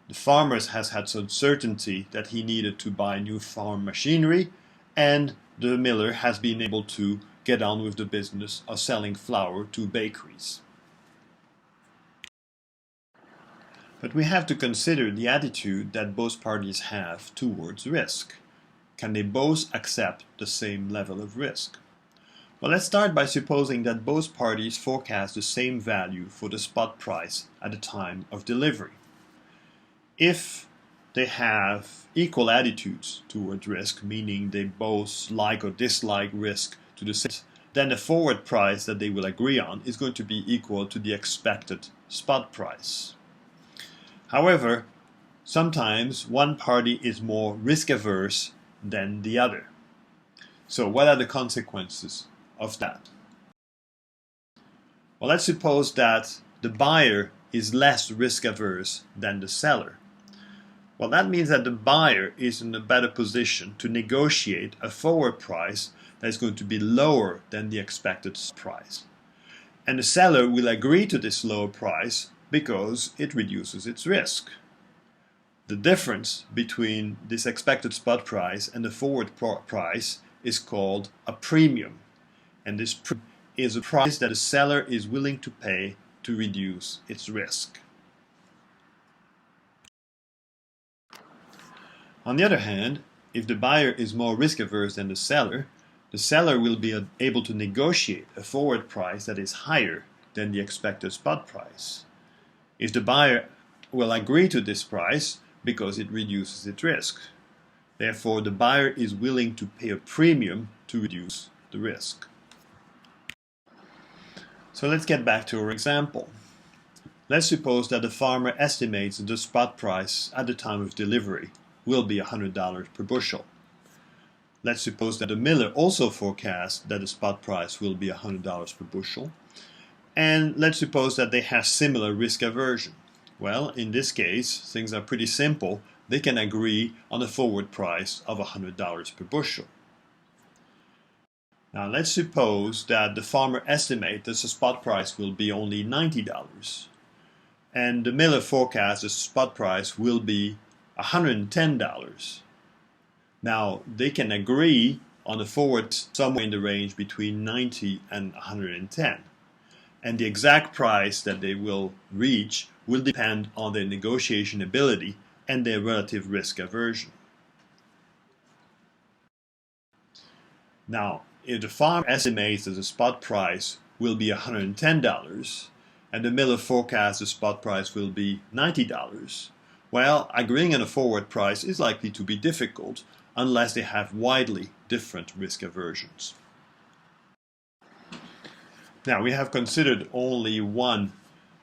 Speaker 1: The farmer has had some certainty that he needed to buy new farm machinery, and the miller has been able to get on with the business of selling flour to bakeries. But we have to consider the attitude that both parties have towards risk. Can they both accept the same level of risk? Well, let's start by supposing that both parties forecast the same value for the spot price at the time of delivery. If they have equal attitudes towards risk, meaning they both like or dislike risk to the same, then the forward price that they will agree on is going to be equal to the expected spot price. However, sometimes one party is more risk averse than the other. So what are the consequences of that? Well, let's suppose that the buyer is less risk averse than the seller. Well, that means that the buyer is in a better position to negotiate a forward price that is going to be lower than the expected price. And the seller will agree to this lower price because it reduces its risk. The difference between this expected spot price and the forward price is called a premium. And this is a price that the seller is willing to pay to reduce its risk. On the other hand, if the buyer is more risk averse than the seller will be able to negotiate a forward price that is higher than the expected spot price. If the buyer will agree to this price because it reduces its risk. Therefore, the buyer is willing to pay a premium to reduce the risk. So let's get back to our example. Let's suppose that the farmer estimates the spot price at the time of delivery will be $100 per bushel. Let's suppose that the miller also forecasts that the spot price will be $100 per bushel. And let's suppose that they have similar risk aversion. Well, in this case, things are pretty simple. They can agree on a forward price of $100 per bushel. Now let's suppose that the farmer estimates that the spot price will be only $90 and the miller forecasts the spot price will be $110. Now they can agree on a forward somewhere in the range between 90 and 110. And the exact price that they will reach will depend on their negotiation ability and their relative risk aversion. Now, if the farmer estimates that the spot price will be $110 and the miller forecasts the spot price will be $90, well, agreeing on a forward price is likely to be difficult unless they have widely different risk aversions. Now, we have considered only one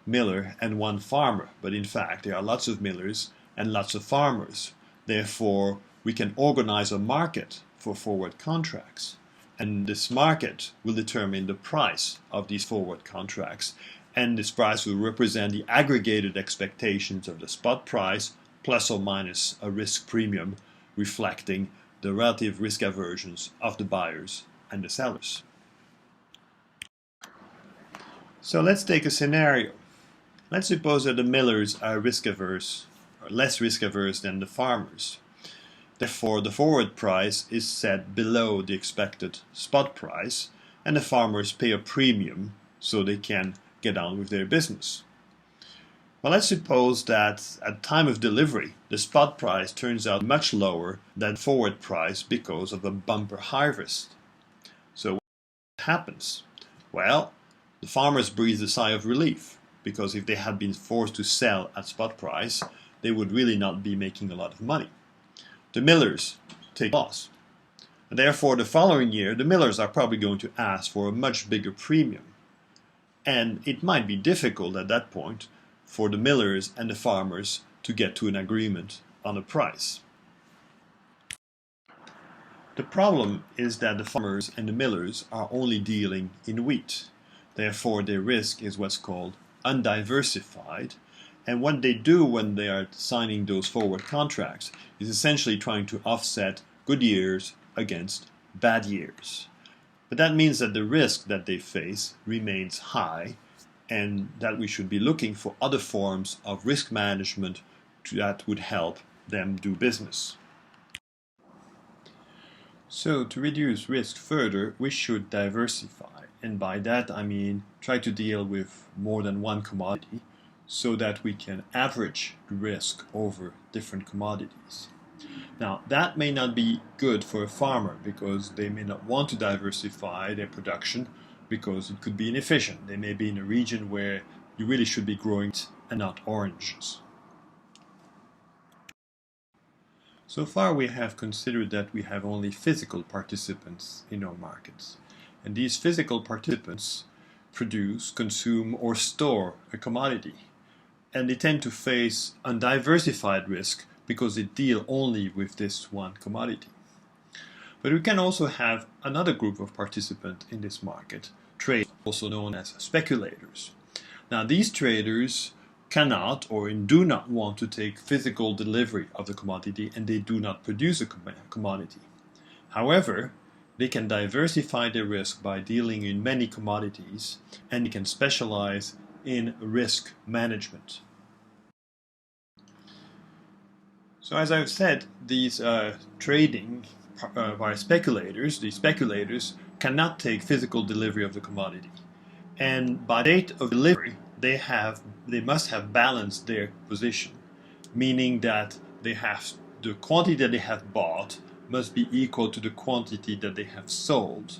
Speaker 1: miller and one farmer, but in fact there are lots of millers and lots of farmers. Therefore, we can organize a market for forward contracts. And this market will determine the price of these forward contracts. And this price will represent the aggregated expectations of the spot price plus or minus a risk premium reflecting the relative risk aversions of the buyers and the sellers. So let's take a scenario. Let's suppose that the millers are risk averse or less risk averse than the farmers. Therefore, the forward price is set below the expected spot price and the farmers pay a premium so they can get on with their business. Well, let's suppose that at time of delivery, the spot price turns out much lower than the forward price because of a bumper harvest. So what happens? Well, the farmers breathe a sigh of relief because if they had been forced to sell at spot price, they would really not be making a lot of money. The millers take loss. And therefore, the following year, the millers are probably going to ask for a much bigger premium. And it might be difficult at that point for the millers and the farmers to get to an agreement on a price. The problem is that the farmers and the millers are only dealing in wheat. Therefore, their risk is what's called undiversified. And what they do when they are signing those forward contracts is essentially trying to offset good years against bad years. But that means that the risk that they face remains high and that we should be looking for other forms of risk management that would help them do business. So to reduce risk further, we should diversify. And by that I mean try to deal with more than one commodity so that we can average the risk over different commodities. Now, that may not be good for a farmer because they may not want to diversify their production because it could be inefficient. They may be in a region where you really should be growing and not oranges. So far we have considered that we have only physical participants in our markets. And these physical participants produce, consume, or store a commodity. And they tend to face undiversified risk because they deal only with this one commodity. But we can also have another group of participants in this market, traders, also known as speculators. Now these traders cannot or do not want to take physical delivery of the commodity and they do not produce a commodity. However, they can diversify their risk by dealing in many commodities and they can specialize in risk management. So as I've said, these trading by speculators, the speculators cannot take physical delivery of the commodity. And by date of delivery, they must have balanced their position, meaning that the quantity that they have bought must be equal to the quantity that they have sold.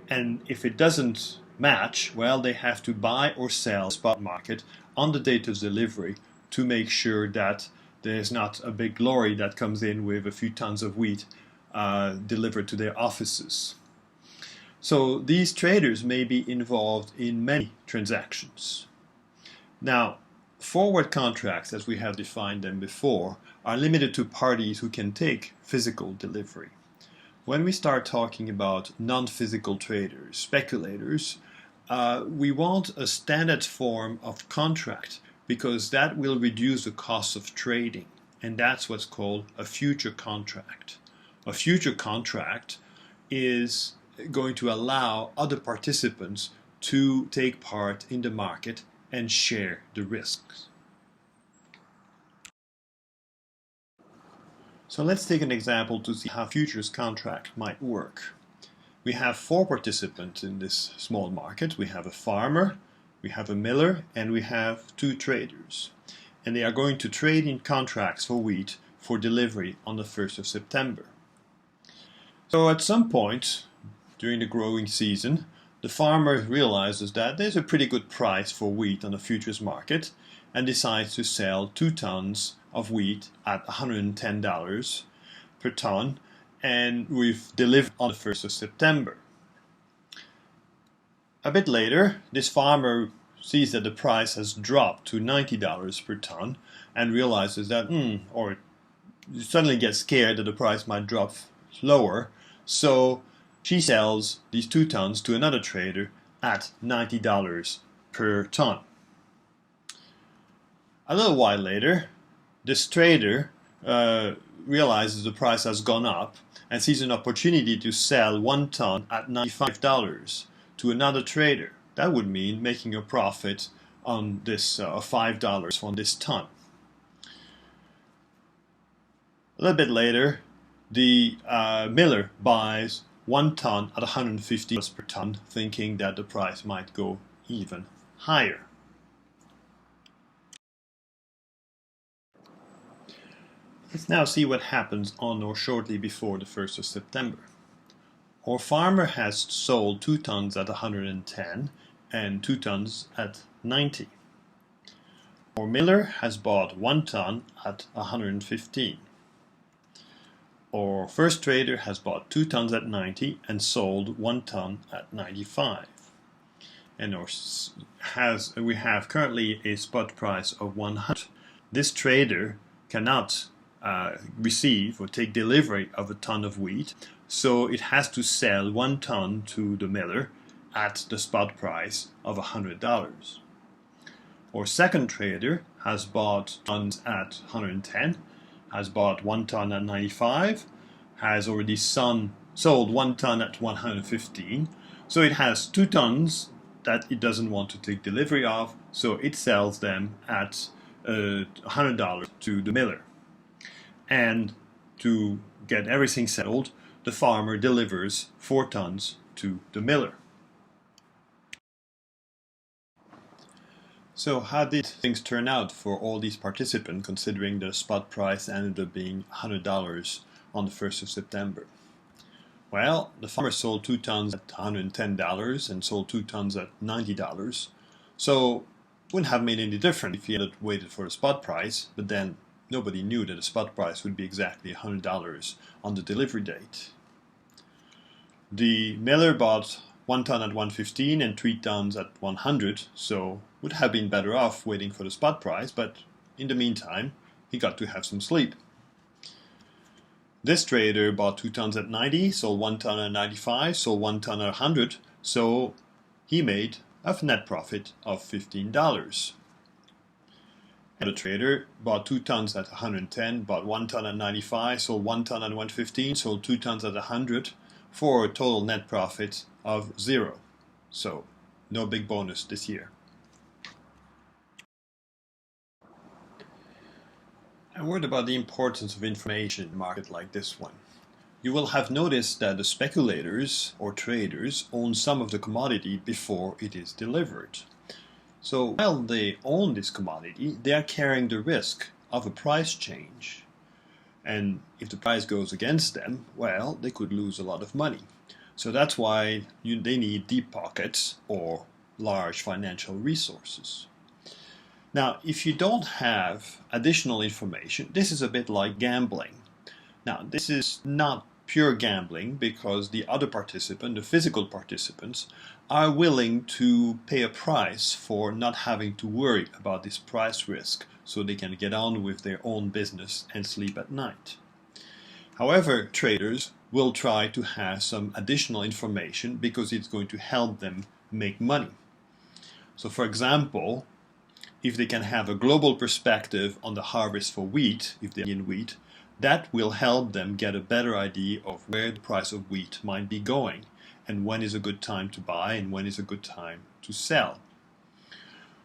Speaker 1: And if it doesn't match, well, they have to buy or sell spot market on the date of delivery to make sure that there's not a big lorry that comes in with a few tons of wheat delivered to their offices. So these traders may be involved in many transactions. Now, forward contracts, as we have defined them before, are limited to parties who can take physical delivery. When we start talking about non-physical traders, speculators, we want a standard form of contract because that will reduce the cost of trading, and that's what's called a future contract. A future contract is going to allow other participants to take part in the market and share the risks. So let's take an example to see how futures contract might work. We have 4 participants in this small market. We have a farmer, we have a miller, and we have 2 traders. And they are going to trade in contracts for wheat for delivery on the 1st of September. So at some point during the growing season, the farmer realizes that there's a pretty good price for wheat on the futures market and decides to sell 2 tons of wheat at $110 per ton, and we've delivered on the 1st of September. A bit later, this farmer sees that the price has dropped to $90 per ton and realizes that, or suddenly gets scared that the price might drop lower, so she sells these 2 tons to another trader at $90 per ton. A little while later, this trader realizes the price has gone up and sees an opportunity to sell 1 ton at $95 to another trader. That would mean making a profit on this $5 on this ton. A little bit later, the miller buys 1 ton at $150 per ton, thinking that the price might go even higher. Let's now see what happens on or shortly before the 1st of September. Our farmer has sold 2 tons at 110 and 2 tons at 90. Our miller has bought 1 ton at 115. Our first trader has bought 2 tons at 90 and sold 1 ton at 95. And we have currently a spot price of 100. This trader cannot receive or take delivery of a ton of wheat, so it has to sell 1 ton to the miller at the spot price of $100. Our second trader has bought tons at 110, has bought 1 ton at 95, has already sold 1 ton at 115, so it has 2 tons that it doesn't want to take delivery of, so it sells them at $100 to the miller. And to get everything settled, the farmer delivers 4 tons to the miller. So how did things turn out for all these participants, considering the spot price ended up being $100 on the 1st of September? Well, the farmer sold 2 tons at $110 and sold 2 tons at $90. So it wouldn't have made any difference if he had waited for the spot price, but then nobody knew that the spot price would be exactly $100 on the delivery date. The miller bought 1 ton at 115 and 3 tons at 100, so would have been better off waiting for the spot price, but in the meantime, he got to have some sleep. This trader bought 2 tons at 90, sold 1 ton at 95, sold 1 ton at 100, so he made a net profit of $15. And the trader bought 2 tons at 110, bought 1 ton at 95, sold 1 ton at 115, sold 2 tons at 100, for a total net profit of 0. So no big bonus this year. A word about the importance of information in a market like this one. You will have noticed that the speculators or traders own some of the commodity before it is delivered. So while they own this commodity, they are carrying the risk of a price change. And if the price goes against them, well, they could lose a lot of money. So that's why they need deep pockets or large financial resources. Now, if you don't have additional information, this is a bit like gambling. Now, this is not pure gambling because the other participant, the physical participants, are willing to pay a price for not having to worry about this price risk so they can get on with their own business and sleep at night. However, traders will try to have some additional information because it's going to help them make money. So for example, if they can have a global perspective on the harvest for wheat, if they're in wheat, that will help them get a better idea of where the price of wheat might be going and when is a good time to buy and when is a good time to sell.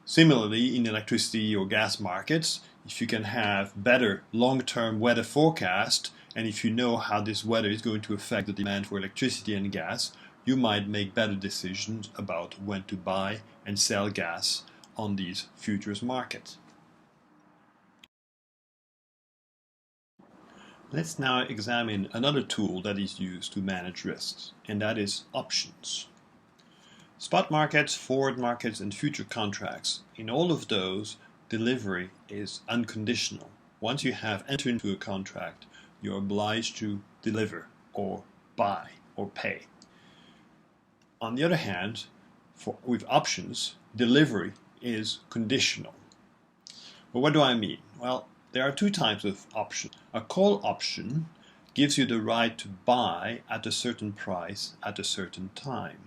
Speaker 1: Similarly, in electricity or gas markets, if you can have better long-term weather forecast and if you know how this weather is going to affect the demand for electricity and gas, you might make better decisions about when to buy and sell gas on these futures markets. Let's now examine another tool that is used to manage risks, and that is options. Spot markets, forward markets, and future contracts, in all of those, delivery is unconditional. Once you have entered into a contract, you're obliged to deliver or buy or pay. On the other hand, with options, delivery is conditional. But what do I mean? Well, there are two types of options. A call option gives you the right to buy at a certain price at a certain time.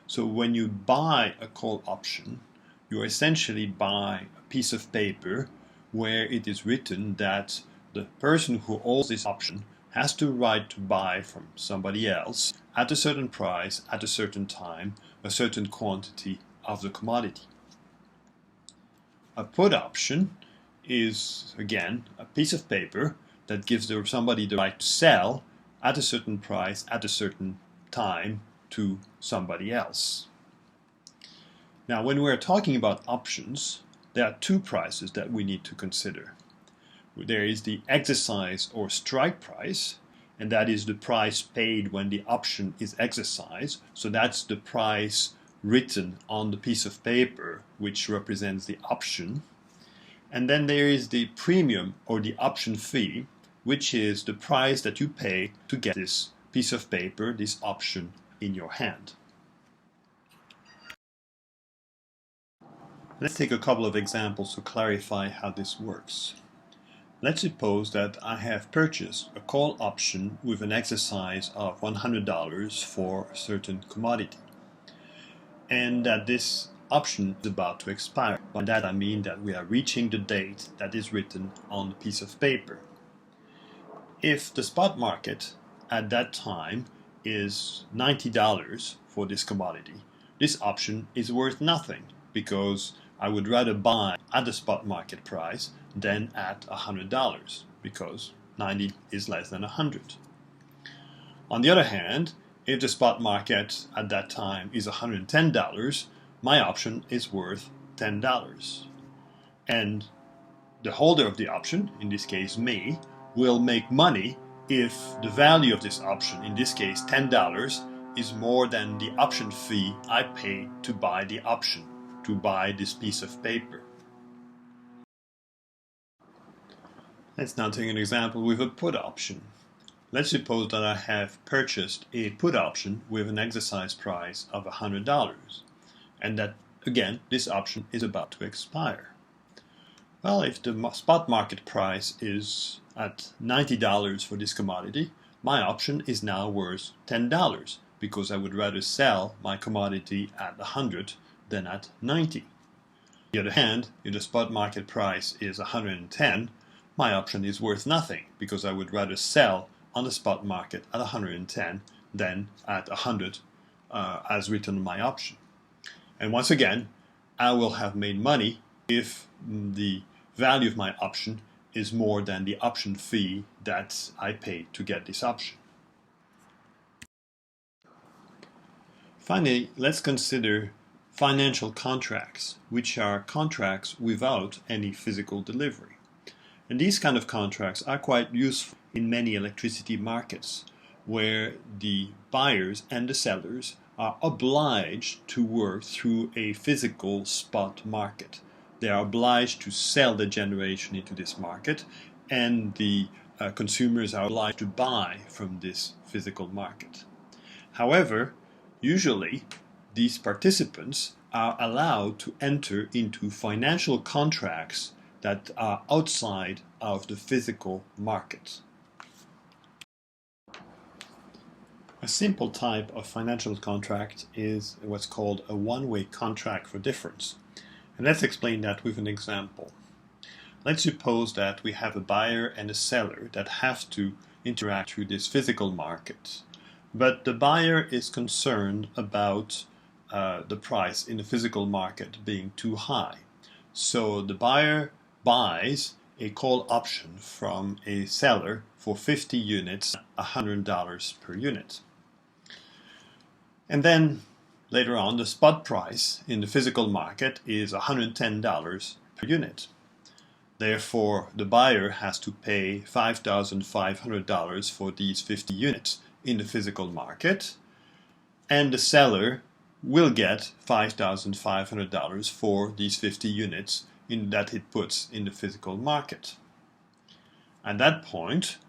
Speaker 1: So when you buy a call option, you essentially buy a piece of paper where it is written that the person who owns this option has the right to buy from somebody else at a certain price at a certain time, a certain quantity of the commodity. A put option is, again, a piece of paper that gives somebody the right to sell at a certain price at a certain time to somebody else. Now, when we're talking about options, there are two prices that we need to consider. There is the exercise or strike price, and that is the price paid when the option is exercised. So that's the price written on the piece of paper which represents the option. And then there is the premium or the option fee, which is the price that you pay to get this piece of paper, this option, in your hand. Let's take a couple of examples to clarify how this works. Let's suppose that I have purchased a call option with an exercise of $100 for a certain commodity, and that this option is about to expire. By that I mean that we are reaching the date that is written on the piece of paper. If the spot market at that time is $90 for this commodity, this option is worth nothing because I would rather buy at the spot market price than at $100 because 90 is less than 100. On the other hand, if the spot market at that time is $110, my option is worth $10. And the holder of the option, in this case me, will make money if the value of this option, in this case $10, is more than the option fee I paid to buy the option, to buy this piece of paper. Let's now take an example with a put option. Let's suppose that I have purchased a put option with an exercise price of $100, and that, again, this option is about to expire. Well, if the spot market price is at $90 for this commodity, my option is now worth $10 because I would rather sell my commodity at 100 than at 90. On the other hand, if the spot market price is 110, my option is worth nothing because I would rather sell on the spot market at 110 than at 100 as written in my option. And once again, I will have made money if the value of my option is more than the option fee that I paid to get this option. Finally, let's consider financial contracts, which are contracts without any physical delivery. And these kind of contracts are quite useful in many electricity markets, where the buyers and the sellers are obliged to work through a physical spot market. They are obliged to sell the generation into this market, and the consumers are obliged to buy from this physical market. However, usually these participants are allowed to enter into financial contracts that are outside of the physical market. A simple type of financial contract is what's called a one-way contract for difference. And let's explain that with an example. Let's suppose that we have a buyer and a seller that have to interact through this physical market. But the buyer is concerned about the price in the physical market being too high. So the buyer buys a call option from a seller for 50 units, $100 per unit. And then later on, the spot price in the physical market is $110 per unit. Therefore, the buyer has to pay $5,500 for these 50 units in the physical market, and the seller will get $5,500 for these 50 units that it puts in the physical market. At that point,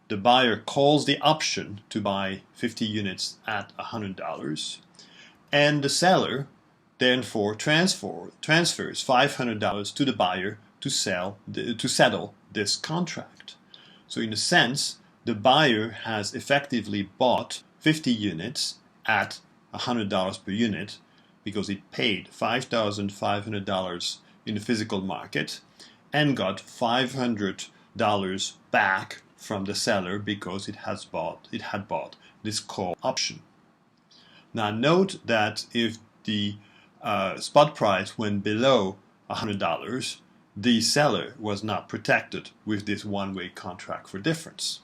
Speaker 1: the buyer calls the option to buy 50 units at $100, and the seller therefore transfers $500 to the buyer to settle this contract. So in a sense, the buyer has effectively bought 50 units at $100 per unit because it paid $5,500 in the physical market and got $500 back from the seller because it had bought this call option. Now note that if the spot price went below $100, the seller was not protected with this one-way contract for difference.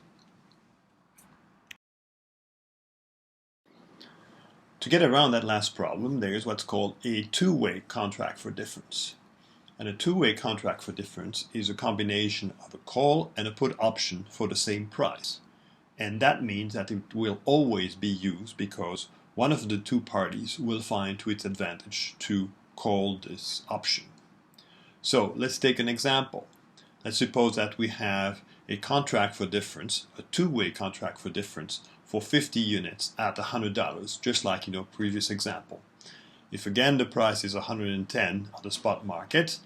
Speaker 1: To get around that last problem, there is what's called a two-way contract for difference. And a two-way contract for difference is a combination of a call and a put option for the same price. And that means that it will always be used because one of the two parties will find to its advantage to call this option. So let's take an example. Let's suppose that we have a contract for difference, a two-way contract for difference for 50 units at $100, just like in our previous example. If again the price is $110 on the spot market,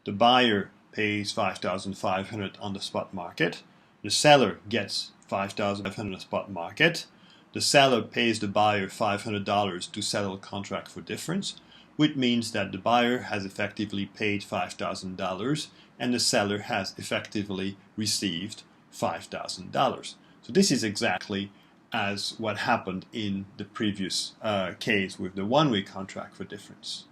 Speaker 1: the buyer pays $5,500 on the spot market, the seller gets $5,500 on the spot market, the seller pays the buyer $500 to settle a contract for difference, which means that the buyer has effectively paid $5,000 and the seller has effectively received $5,000. So this is exactly as what happened in the previous case with the one-way contract for difference.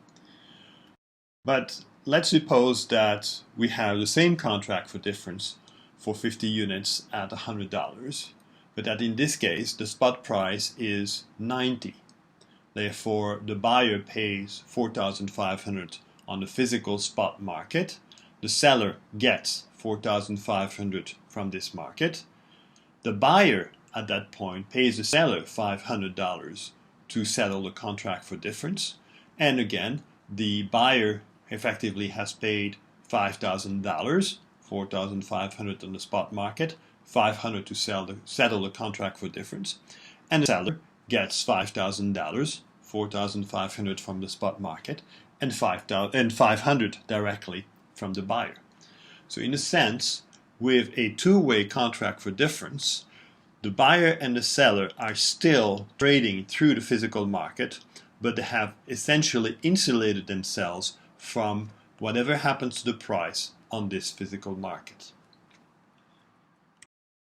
Speaker 1: But let's suppose that we have the same contract for difference for 50 units at $100, but that in this case the spot price is $90. Therefore, the buyer pays $4,500 on the physical spot market. The seller gets $4,500 from this market. The buyer at that point pays the seller $500 to settle the contract for difference. And again, the buyer effectively has paid $5,000, $4,500 on the spot market, $500 to settle the contract for difference. And the seller gets $5,000, $4,500 from the spot market, and $500 directly from the buyer. So in a sense, with a two-way contract for difference, the buyer and the seller are still trading through the physical market, but they have essentially insulated themselves from whatever happens to the price on this physical market.